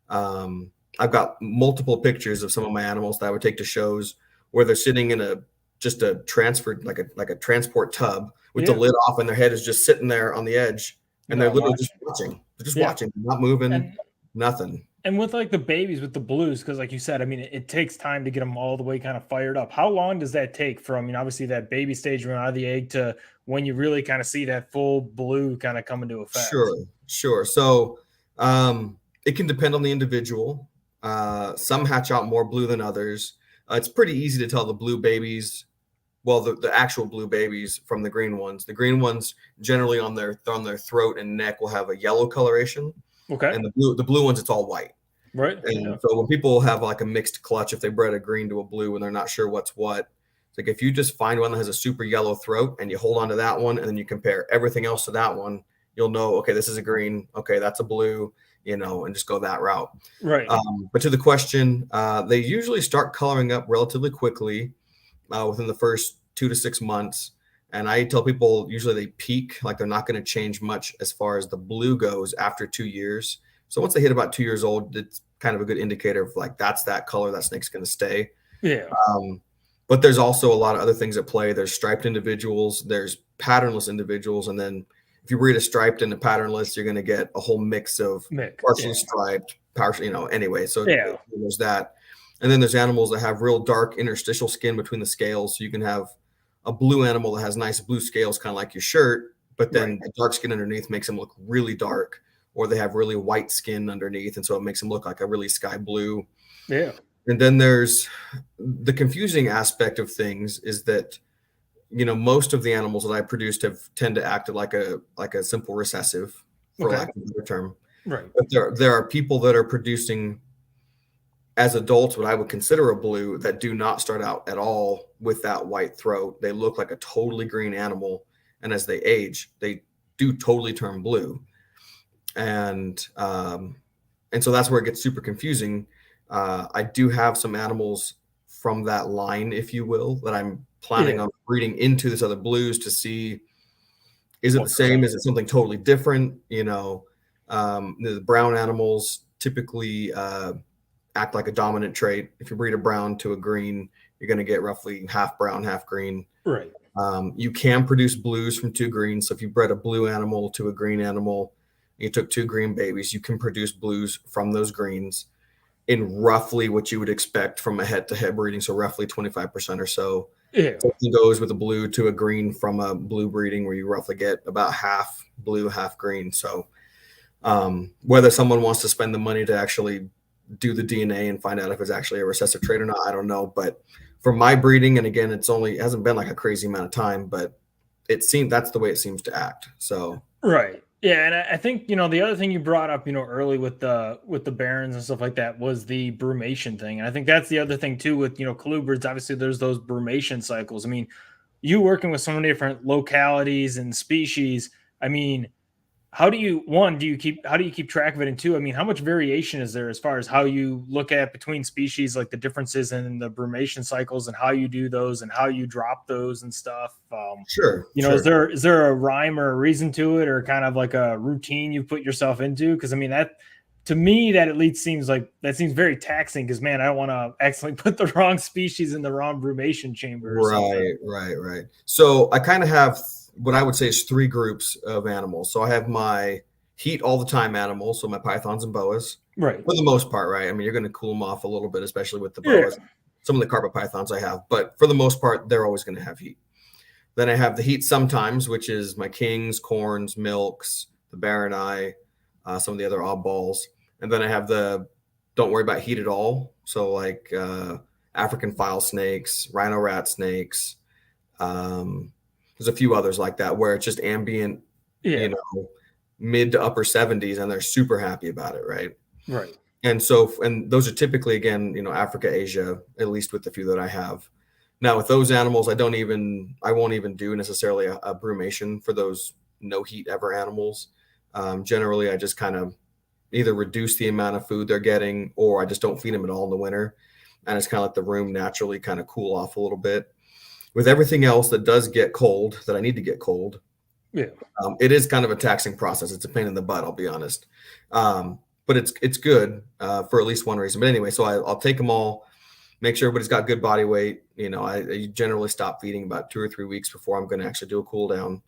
I've got multiple pictures of some of my animals that I would take to shows where they're sitting in a transferred, like a transport tub with the lid off and their head is just sitting there on the edge. And they're literally just watching. They're just watching, not moving, nothing. And with the babies, with the blues, because like you said, I mean, it takes time to get them all the way kind of fired up. How long does that take from, obviously that baby stage run out of the egg to when you really kind of see that full blue kind of come into effect? Sure. So it can depend on the individual. Some hatch out more blue than others. It's pretty easy to tell the blue babies, the actual blue babies from the green ones. The green ones generally on their throat and neck will have a yellow coloration. Okay. And the blue ones, it's all white. Right. And so when people have like a mixed clutch, if they bred a green to a blue and they're not sure what's what, it's like if you just find one that has a super yellow throat and you hold on to that one and then you compare everything else to that one, you'll know, okay, this is a green. Okay, that's a blue, and just go that route. Right. But to the question, they usually start coloring up relatively quickly within the first 2 to 6 months. And I tell people usually they peak, like they're not going to change much as far as the blue goes after 2 years. So once they hit about 2 years old, it's kind of a good indicator of that's that color that snake's going to stay. Yeah. But there's also a lot of other things at play. There's striped individuals, there's patternless individuals. And then if you breed a striped and a patternless, you're going to get a whole mix of partially striped, partially, anyway. So there's that. And then there's animals that have real dark interstitial skin between the scales. So you can have a blue animal that has nice blue scales, kind of like your shirt, but then the dark skin underneath makes them look really dark, or they have really white skin underneath. And so it makes them look like a really sky blue. Yeah. And then there's the confusing aspect of things is that, most of the animals that I produced tend to act like a simple recessive, for lack of a better term. Right. But there are people that are producing as adults what I would consider a blue that do not start out at all with that white throat. They look like a totally green animal, and as they age, they do totally turn blue. And so that's where it gets super confusing. I do have some animals from that line, if you will, that I'm planning on breeding into this other blues to see, is it the same? Is it something totally different? The brown animals typically act like a dominant trait. If you breed a brown to a green, you're going to get roughly half brown, half green. Right. You can produce blues from two greens. So if you bred a blue animal to a green animal, you took two green babies, you can produce blues from those greens in roughly what you would expect from a head-to-head breeding. So roughly 25% or so. Yeah. Something goes with a blue to a green from a blue breeding where you roughly get about half blue, half green. So whether someone wants to spend the money to actually do the DNA and find out if it's actually a recessive trait or not, I don't know. But for my breeding, and again, it hasn't been like a crazy amount of time, but that's the way it seems to act. So right. Yeah, and I think, the other thing you brought up, early with the Barons and stuff like that was the brumation thing. And I think that's the other thing too with, Colubrids. Obviously, there's those brumation cycles. I mean, you working with so many different localities and species. I mean, how do you keep track of it? And two, I mean, how much variation is there as far as how you look at between species, like the differences in the brumation cycles and how you do those and how you drop those and stuff? Sure. Is there a rhyme or a reason to it, or kind of like a routine you put yourself into? Because I mean, that to me, that at least seems very taxing. Because man, I don't want to accidentally put the wrong species in the wrong brumation chamber. Right. So I kind of have what I would say is three groups of animals. So I have my heat all the time animals, so my pythons and boas, right? For the most part, right? I mean, you're going to cool them off a little bit, especially with the boas. Yeah. Some of the carpet pythons I have, but for the most part, they're always going to have heat. Then I have the heat sometimes, which is my kings, corns, milks, the baroni, some of the other oddballs. And then I have the don't worry about heat at all. So like African file snakes, rhino rat snakes, there's a few others like that where it's just ambient, mid to upper 70s, and they're super happy about it, right? Right. And those are typically, again, Africa, Asia, at least with the few that I have. Now with those animals, I won't even do necessarily a brumation for those no heat ever animals. Generally, I just kind of either reduce the amount of food they're getting, or I just don't feed them at all in the winter. And it's kind of let the room naturally kind of cool off a little bit. With everything else that does get cold, that I need to get cold, it is kind of a taxing process. It's a pain in the butt, I'll be honest. But it's good for at least one reason. But anyway, so I'll take them all, make sure everybody's got good body weight. I generally stop feeding about 2 or 3 weeks before I'm going to actually do a cool down.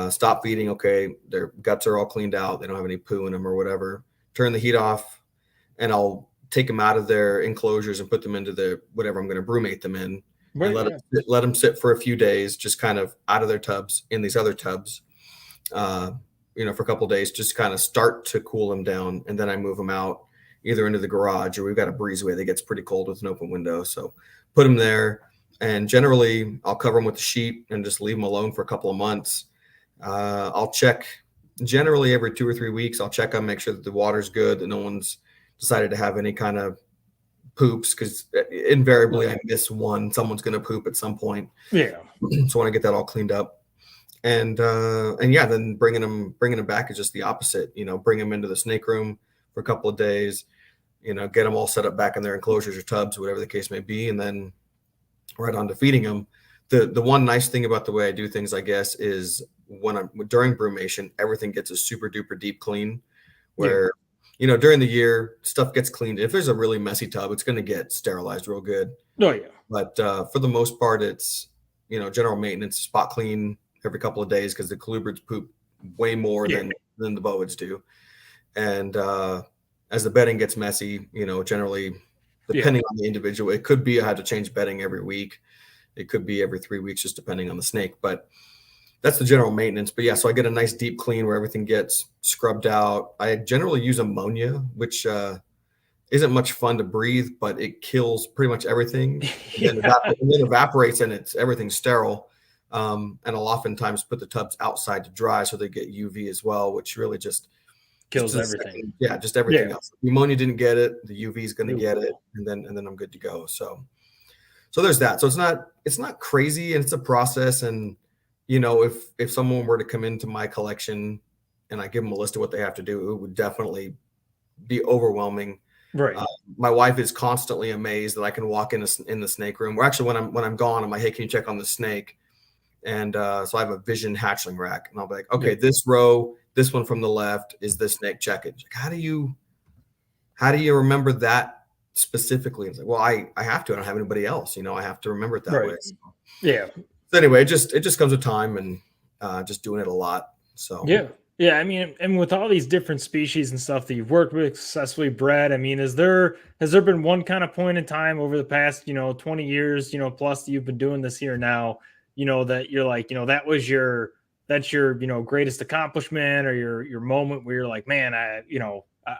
Stop feeding. Okay, their guts are all cleaned out. They don't have any poo in them or whatever. Turn the heat off, and I'll take them out of their enclosures and put them into whatever I'm going to brumate them in. Right, and let them sit for a few days, just kind of out of their tubs in these other tubs, for a couple of days, just kind of start to cool them down. And then I move them out either into the garage, or we've got a breezeway that gets pretty cold with an open window. So put them there, and generally I'll cover them with a sheet and just leave them alone for a couple of months. I'll check generally every 2 or 3 weeks. I'll check on, make sure that the water's good, that no one's decided to have any kind of poops, because invariably I miss one. Someone's going to poop at some point. Yeah. So I want to get that all cleaned up. And then bringing them back is just the opposite. Bring them into the snake room for a couple of days, get them all set up back in their enclosures or tubs, whatever the case may be, and then right on to feeding them. The one nice thing about the way I do things, I guess, is during brumation, everything gets a super duper deep clean, where during the year stuff gets cleaned. If there's a really messy tub, it's going to get sterilized real good. Oh yeah. But for the most part, it's general maintenance, spot clean every couple of days, because the colubrids poop way more than the boids do. And as the bedding gets messy, generally depending on the individual, it could be I had to change bedding every week. It could be every 3 weeks, just depending on the snake. But that's the general maintenance. But yeah, so I get a nice deep clean where everything gets scrubbed out. I generally use ammonia, which isn't much fun to breathe, but it kills pretty much everything. And then evaporates, and everything's sterile. And I'll oftentimes put the tubs outside to dry so they get UV as well, which really just Kills everything. Just everything else. Pneumonia didn't get it. The UV is going to get cool. it, and then I'm good to go. So there's that. So it's not crazy, and it's a process. And if someone were to come into my collection and I give them a list of what they have to do, it would definitely be overwhelming. Right. My wife is constantly amazed that I can walk in the snake room. Or actually, when I'm gone, I'm like, hey, can you check on the snake? And so I have a vision hatchling rack, and I'll be like, okay, this row, this one from the left is the snake checkage. Like, how do you remember that specifically? It's like, well, I have to. I don't have anybody else. I have to remember it that way. So, So anyway, it just comes with time and just doing it a lot. So yeah. I mean, and with all these different species and stuff that you've worked with, successfully bred, I mean, has there been one kind of point in time over the past 20 years plus that you've been doing this here now, that you're like, that's your greatest accomplishment, or your moment where you're like, man, I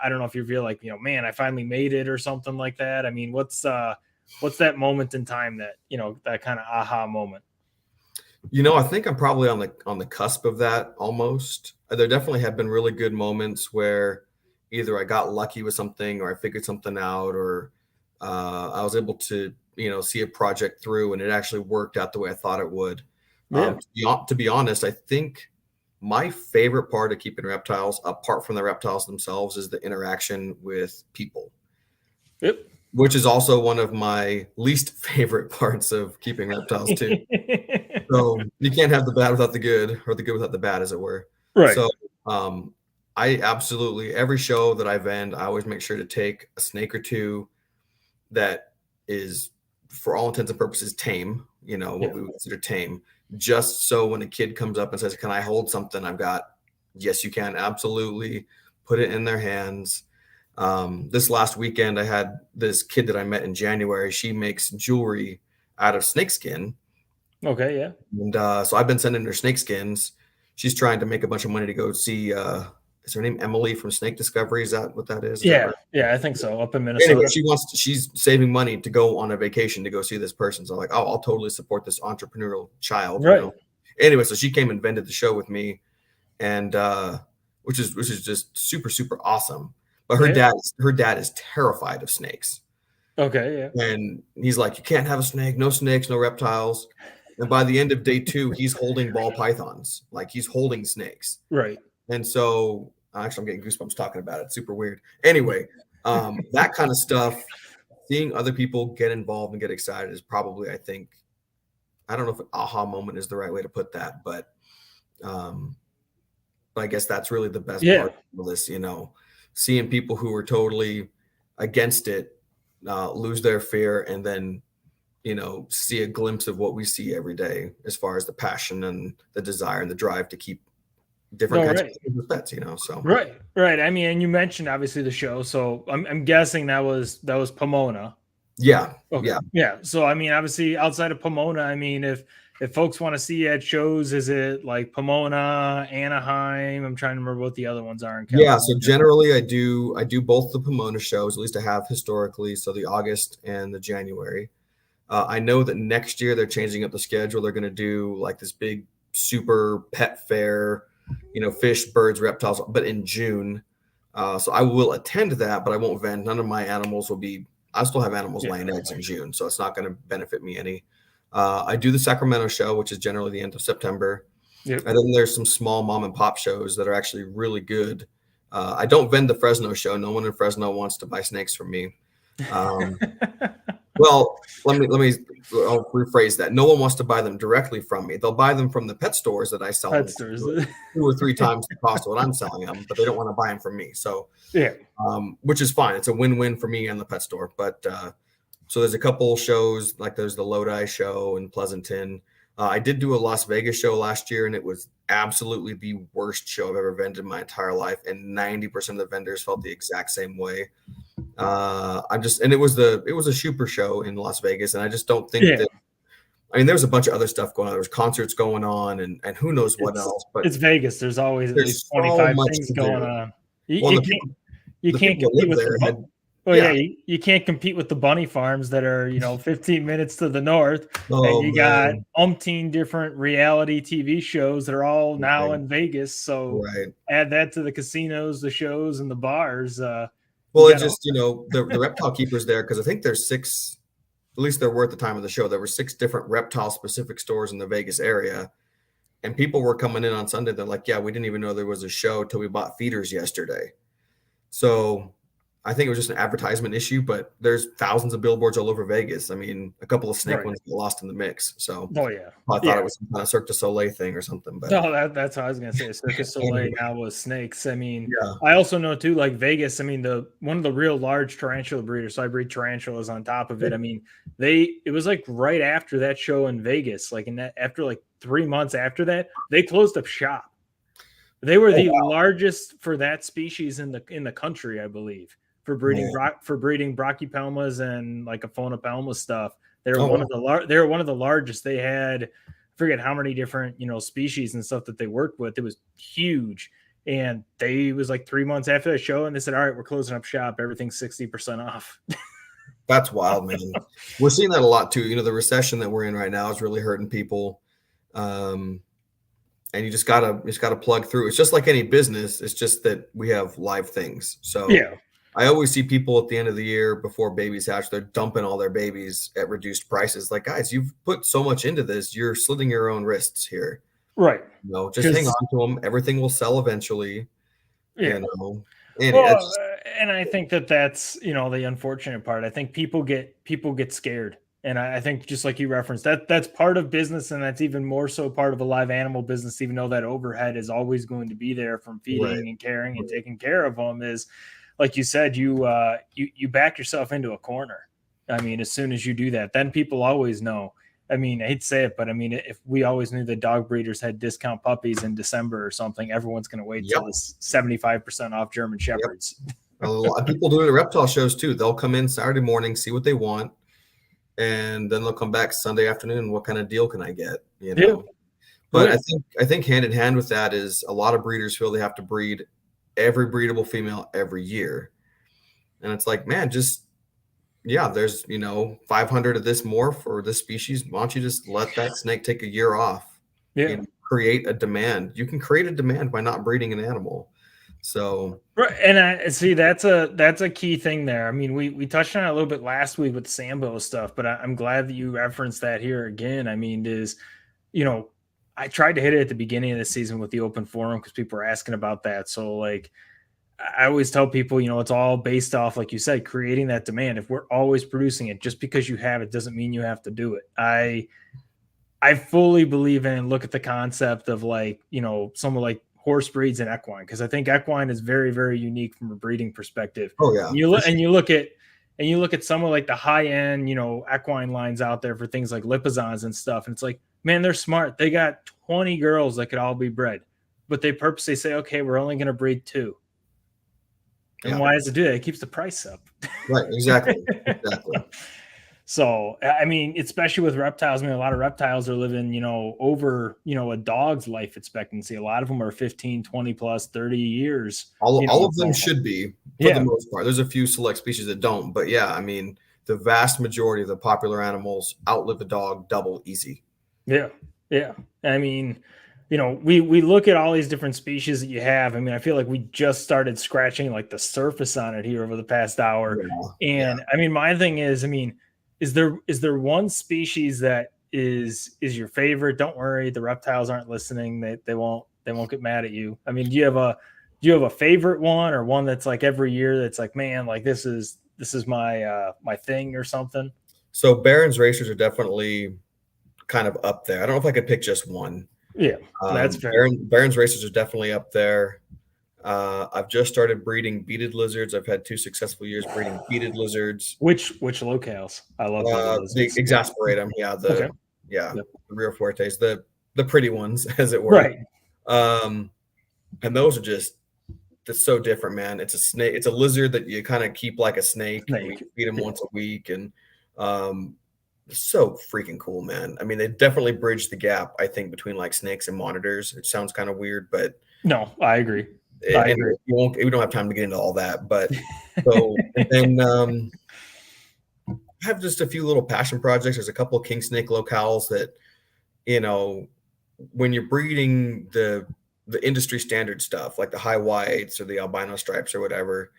don't know if you feel like, man, I finally made it or something like that. I mean, what's that moment in time that that kind of aha moment? I think I'm probably on the cusp of that almost. There definitely have been really good moments where either I got lucky with something, or I figured something out, or I was able to see a project through and it actually worked out the way I thought it would. To be honest, I think my favorite part of keeping reptiles, apart from the reptiles themselves, is the interaction with people. Which is also one of my least favorite parts of keeping reptiles too. So you can't have the bad without the good, or the good without the bad, as it were. Right. So I absolutely, every show that I vend, I always make sure to take a snake or two that is, for all intents and purposes, tame, what we would consider tame, just so when a kid comes up and says, can I hold something? I've got, yes, you can, absolutely, put it in their hands. This last weekend, I had this kid that I met in January. She makes jewelry out of snakeskin. Okay, yeah. And so I've been sending her snake skins. She's trying to make a bunch of money to go see, is her name Emily from Snake Discovery? Is that what that is? Yeah, I think so. Up in Minnesota. Anyway, she's saving money to go on a vacation to go see this person. So I'm like, oh, I'll totally support this entrepreneurial child. Right. Anyway, so she came and vended the show with me, and which is just super, super awesome. But her dad is terrified of snakes. Okay, yeah. And he's like, you can't have a snake, no snakes, no reptiles. And by the end of day 2, he's holding ball pythons, like he's holding snakes. Right. And so actually I'm getting goosebumps talking about it. It's super weird. Anyway, that kind of stuff, seeing other people get involved and get excited is probably, I think, I don't know if an aha moment is the right way to put that, but I guess that's really the best part of this, seeing people who are totally against it lose their fear, and then see a glimpse of what we see every day as far as the passion and the desire and the drive to keep different kinds of pets, so right. I mean, and you mentioned obviously the show, so I'm guessing that was Pomona. Yeah. Okay. Yeah. So I mean, obviously outside of Pomona, I mean, if folks want to see you at shows, is it like Pomona, Anaheim? I'm trying to remember what the other ones are in California. Yeah, so generally I do both the Pomona shows, at least I have historically, so the August and the January. I know that next year they're changing up the schedule. They're going to do like this big super pet fair, fish, birds, reptiles, but in June. So I will attend that, but I won't vend. None of my animals will be, I still have animals laying eggs in June, so it's not going to benefit me any. I do the Sacramento show, which is generally the end of September. And then there's some small mom and pop shows that are actually really good. I don't vend the Fresno show. No one in Fresno wants to buy snakes from me. Well, I'll rephrase that. No one wants to buy them directly from me. They'll buy them from the pet stores that I sell them 2 or 3 times the cost of what I'm selling them, but they don't want to buy them from me. So, which is fine. It's a win-win for me and the pet store. But so there's a couple shows, like there's the Lodi show in Pleasanton. I did do a Las Vegas show last year, and it was absolutely the worst show I've ever vended in my entire life. And 90% of the vendors felt the exact same way. It was a super show in Las Vegas, and I just don't think that. I mean, there was a bunch of other stuff going on. There was concerts going on, and who knows what else. But it's Vegas. There's always at least 25 things going on. You can't compete with the Well, yeah, you can't compete with the bunny farms that are, 15 minutes to the north, and Oh you got man. umpteen different reality TV shows that are all now Right. in Vegas. So Right. add that to the casinos, the shows, and the bars. You Well, it got just, the reptile keepers there, because I think there's six, at least there were at the time of the show, there were six different reptile specific stores in the Vegas area. And people were coming in on Sunday. They're like, yeah, we didn't even know there was a show till we bought feeders yesterday. So I think it was just an advertisement issue, but there's thousands of billboards all over Vegas. I mean, a couple of snake right. ones get lost in the mix. So Oh yeah, I thought it yeah. was some kind of Cirque du Soleil thing or something. But No, that's what I was gonna say. Circus Soleil anyway, now with snakes. I mean, yeah. I also know too, like Vegas. I mean, the one of the real large tarantula breeders. So I breed tarantulas on top of it. I mean, it was like right after that show in Vegas, like in that after like 3 months after that, they closed up shop. They were Oh, the wow. largest for that species in the country, I believe, for breeding Man. for breeding brachypelmas and like aphonopelma stuff. They were Oh, one wow. of the they were one of the largest. They had, I forget how many different species and stuff that they worked with. It was huge, and they was like 3 months after the show, and they said, "All right, we're closing up shop. Everything's 60% off." That's wild, man. We're seeing that a lot too. The recession that we're in right now is really hurting people. And you just gotta plug through. It's just like any business. It's just that we have live things. So Yeah, I always see people at the end of the year before babies hatch, they're dumping all their babies at reduced prices. Like, guys, you've put so much into this. You're slitting your own wrists here. right. Just hang Because on to them. Everything will sell eventually. yeah, Anyway, well, and I think that's the unfortunate part. I think people get scared, and I think just like you referenced, that's part of business, and that's even more so part of a live animal business. Even though that overhead is always going to be there from right, feeding and caring and right. taking care of them, is like you said, you back yourself into a corner. I mean, as soon as you do that, then people always know. I mean, I hate to say it, but I mean, if we always knew that dog breeders had discount puppies in December or something, everyone's going to wait till Yep, this 75% off German yep. Shepherds. A lot of people do it at reptile shows too. They'll come in Saturday morning, see what they want, and then they'll come back Sunday afternoon. What kind of deal can I get? Yeah. But Yeah. I think hand in hand with that is a lot of breeders feel they have to breed every breedable female every year. And it's like, man, there's 500 of this morph or this species. Why don't you just let that snake take a year off Yeah. and create a demand? You can create a demand by not breeding an animal. So Right. And I see that's a key thing there. I mean, we touched on it a little bit last week with the Sambo stuff, but I'm glad that you referenced that here again. I mean, you know, I tried to hit it at the beginning of the season with the open forum because people were asking about that. So like I always tell people, it's all based off, like you said, creating that demand. If we're always producing it, just because you have it doesn't mean you have to do it. I fully believe in and look at the concept of like, someone like horse breeds and equine, because I think equine is very, very unique from a breeding perspective. oh yeah, You for look sure. and you look at some of like the high end, equine lines out there for things like Lipizans and stuff. And it's like, man, they're smart. They got 20 girls that could all be bred, but they purposely say, okay, we're only going to breed 2. And Yeah, why does it do that? It keeps the price up. right, exactly. Exactly. So, I mean, especially with reptiles, I mean, a lot of reptiles are living, over, a dog's life expectancy. A lot of them are 15, 20 plus 30 years. All of them So, should be for the yeah, most part. There's a few select species that don't, but yeah, I mean, the vast majority of the popular animals outlive a dog double easy. yeah, yeah. I mean, we look at all these different species that you have. I mean, I feel like we just started scratching like the surface on it here over the past hour. Yeah, yeah. And I mean, my thing is, I mean, is there one species that is your favorite? Don't worry, the reptiles aren't listening. They won't get mad at you. I mean, do you have a favorite one, or one that's like every year that's like, man, like this is my thing or something? So Barron's racers are definitely kind of up there. I don't know if I could pick just one. Yeah, that's fair. Barron's racers are definitely up there. I've just started breeding beaded lizards. I've had 2 successful years breeding beaded lizards. Which locales? I love beaded They lizards. exasperate them. Yeah, Okay. Yep. the Rio Fuertes, the pretty ones, as it were. Right. And those are just that's so different, man. It's a snake. It's a lizard that you kind of keep like a snake. We feed them once a week, and so freaking cool, man. I mean, they definitely bridge the gap, I think, between like snakes and monitors. It sounds kind of weird, but No, I agree. I and agree. we don't have time to get into all that, but so and then I have just a few little passion projects. There's a couple of king snake locales that, when you're breeding the industry standard stuff like the high whites or the albino stripes or whatever,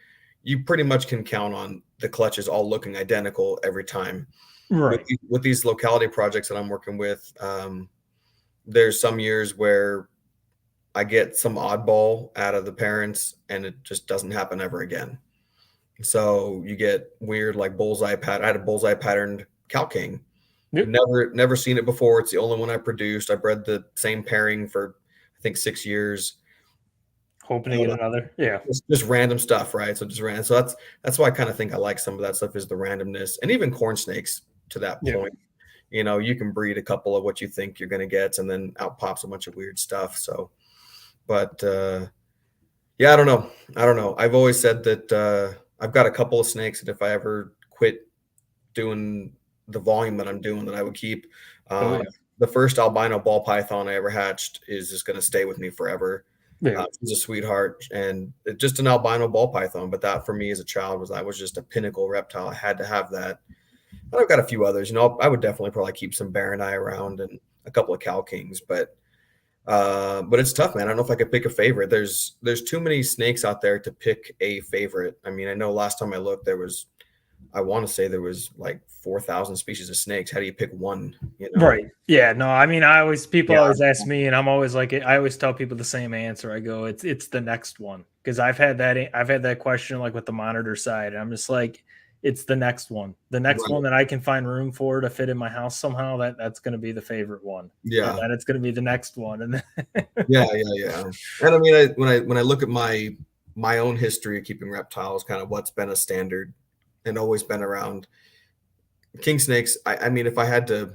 you pretty much can count on the clutches all looking identical every time. Right. With these locality projects that I'm working with, there's some years where I get some oddball out of the parents and it just doesn't happen ever again. So you get weird like bullseye pattern. I had a bullseye patterned cow king. Yep. Never seen it before. It's the only one I produced. I bred the same pairing for I think 6 years. Hoping to get another. Yeah. It's just random stuff, right? So just random. So that's why I kind of think I like some of that stuff is the randomness, and even corn snakes to that point. You can breed a couple of what you think you're going to get, and then out pops a bunch of weird stuff. So, but yeah, I don't know. I've always said that I've got a couple of snakes that if I ever quit doing the volume that I'm doing, that I would keep. The first albino ball python I ever hatched is just going to stay with me forever. She's a sweetheart, and just an albino ball python. But that for me as a child was just a pinnacle reptile. I had to have that. And I've got a few others. I would definitely probably keep some Baron Eye around and a couple of Cow Kings, but it's tough, man. I don't know if I could pick a favorite. There's too many snakes out there to pick a favorite. I mean, I know last time I looked, I want to say there was like 4,000 species of snakes. How do you pick one? Right. Yeah. No, I mean, people always ask me, and I'm always like, I always tell people the same answer. I go, it's the next one. Cause I've had that question like with the monitor side. And I'm just like, it's the next one. The next one that I can find room for to fit in my house somehow, that's going to be the favorite one. Yeah. And then it's going to be the next one. And then yeah. And I mean, when I look at my own history of keeping reptiles, kind of what's been a standard and always been around, king snakes. I mean, if I had to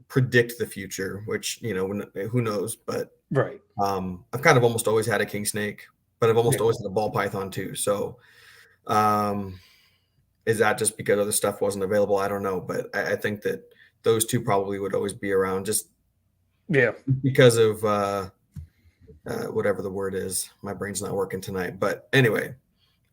predict the future, which, who knows, but right. I've kind of almost always had a king snake, but I've almost always had a ball python too. So, is that just because other stuff wasn't available? I don't know, but I think that those two probably would always be around, just because of whatever the word is. My brain's not working tonight, but anyway,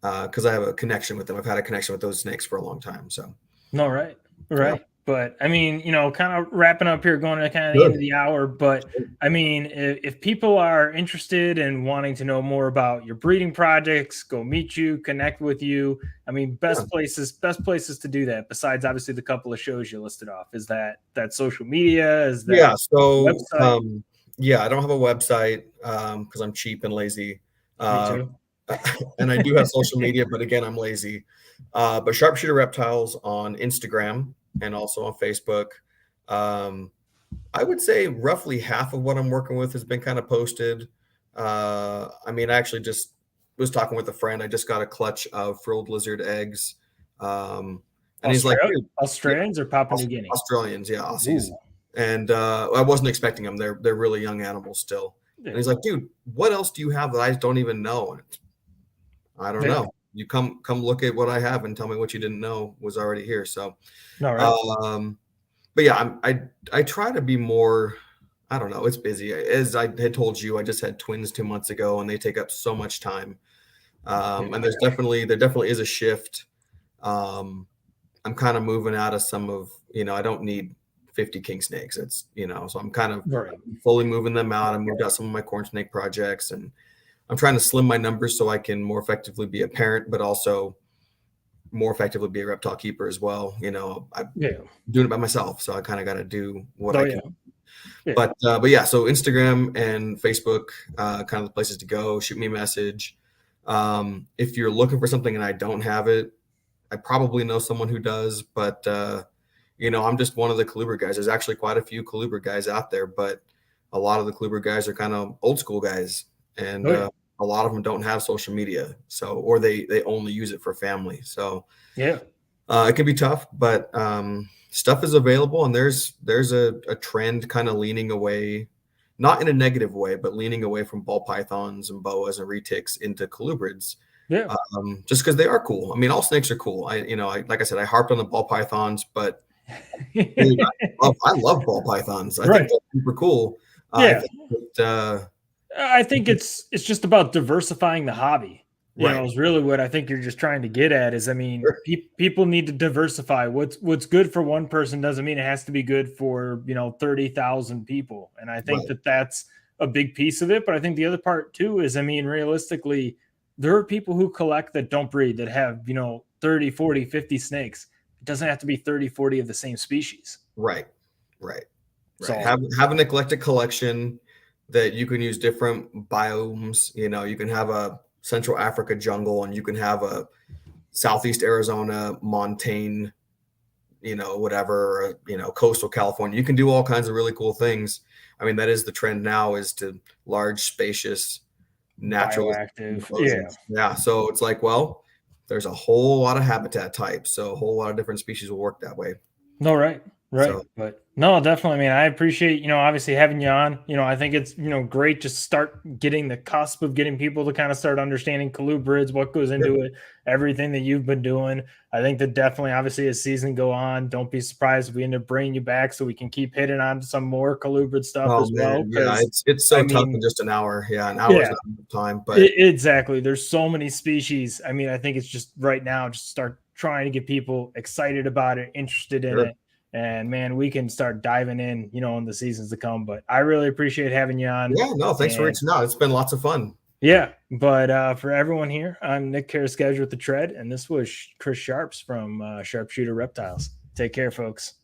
because I have a connection with them. I've had a connection with those snakes for a long time. So, no, right. Yeah. But I mean, kind of wrapping up here, going to kind of the end of the hour. But I mean, if people are interested in wanting to know more about your breeding projects, go meet you, connect with you. I mean, best places to do that, besides obviously the couple of shows you listed off, is that social media? Is that so website? I don't have a website because I'm cheap and lazy. Me too. And I do have social media, but again, I'm lazy. But Sharpshooter Reptiles on Instagram and also on Facebook. I would say roughly half of what I'm working with has been kind of posted. I mean, I actually just was talking with a friend. I just got a clutch of frilled lizard eggs. And he's like, Australians or Papua New Guinea? Australians, yeah, Aussies. Ooh. And I wasn't expecting them. They're really young animals still. Yeah. And he's like, dude, what else do you have that I don't even know? And I don't know. You come look at what I have and tell me what you didn't know was already here. So, but yeah, I try to be more. I don't know. It's busy. As I had told you, I just had twins 2 months ago, and they take up so much time. And there definitely is a shift. I'm kind of moving out of some of, I don't need 50 king snakes. It's, so I'm kind of fully moving them out. I moved out some of my corn snake projects, and I'm trying to slim my numbers so I can more effectively be a parent, but also more effectively be a reptile keeper as well. I'm doing it by myself, so I kind of got to do what I can. Yeah. But yeah, so Instagram and Facebook, kind of the places to go. Shoot me a message. If you're looking for something and I don't have it, I probably know someone who does, but I'm just one of the Colubrid guys. There's actually quite a few Colubrid guys out there, but a lot of the Colubrid guys are kind of old school guys, and a lot of them don't have social media, or they only use it for family. So it can be tough, but stuff is available, and there's a trend kind of leaning away, not in a negative way, but leaning away from ball pythons and boas and retics into colubrids. Yeah. Just because they are cool. I mean, all snakes are cool. Like I said, I harped on the ball pythons, but I love ball pythons. I think they're super cool. I think that, I think it's just about diversifying the hobby. You know, Right. is really what I think you're just trying to get at is, I mean, Sure. people need to diversify. What's good for one person doesn't mean it has to be good for, 30,000 people. And I think Right. that that's a big piece of it. But I think the other part too is, I mean, realistically, there are people who collect that don't breed that have, 30, 40, 50 snakes. It doesn't have to be 30, 40 of the same species. Right. Right. Right. So Have an eclectic collection that you can use different biomes. You know, you can have a Central Africa jungle, and you can have a Southeast Arizona montane, whatever, coastal California. You can do all kinds of really cool things. I mean, that is the trend now, is to large, spacious, naturalistic bioactive. Yeah. enclosures. Yeah. So it's like, well, there's a whole lot of habitat types. So a whole lot of different species will work that way. No, right. Right. So But no, definitely. I mean, I appreciate, obviously having you on. I think it's, great to start getting the cusp of getting people to kind of start understanding colubrids, what goes sure. into it, everything that you've been doing. I think that definitely, obviously, as season go on, don't be surprised if we end up bringing you back so we can keep hitting on some more colubrid stuff Oh as well. man, yeah, Because, it's I so tough in mean, just an hour. Yeah, an hour is yeah, not enough time, but exactly. There's so many species. I mean, I think it's just right now, just start trying to get people excited about it, interested in sure. it. And man, we can start diving in the seasons to come. But I really appreciate having you on. Yeah, no, thanks for And reaching out. It's been lots of fun. yeah, but for everyone here, I'm Nick Carrasquez with the Tread, and this was Chris Sharps from Sharpshooter Reptiles. Take care, folks.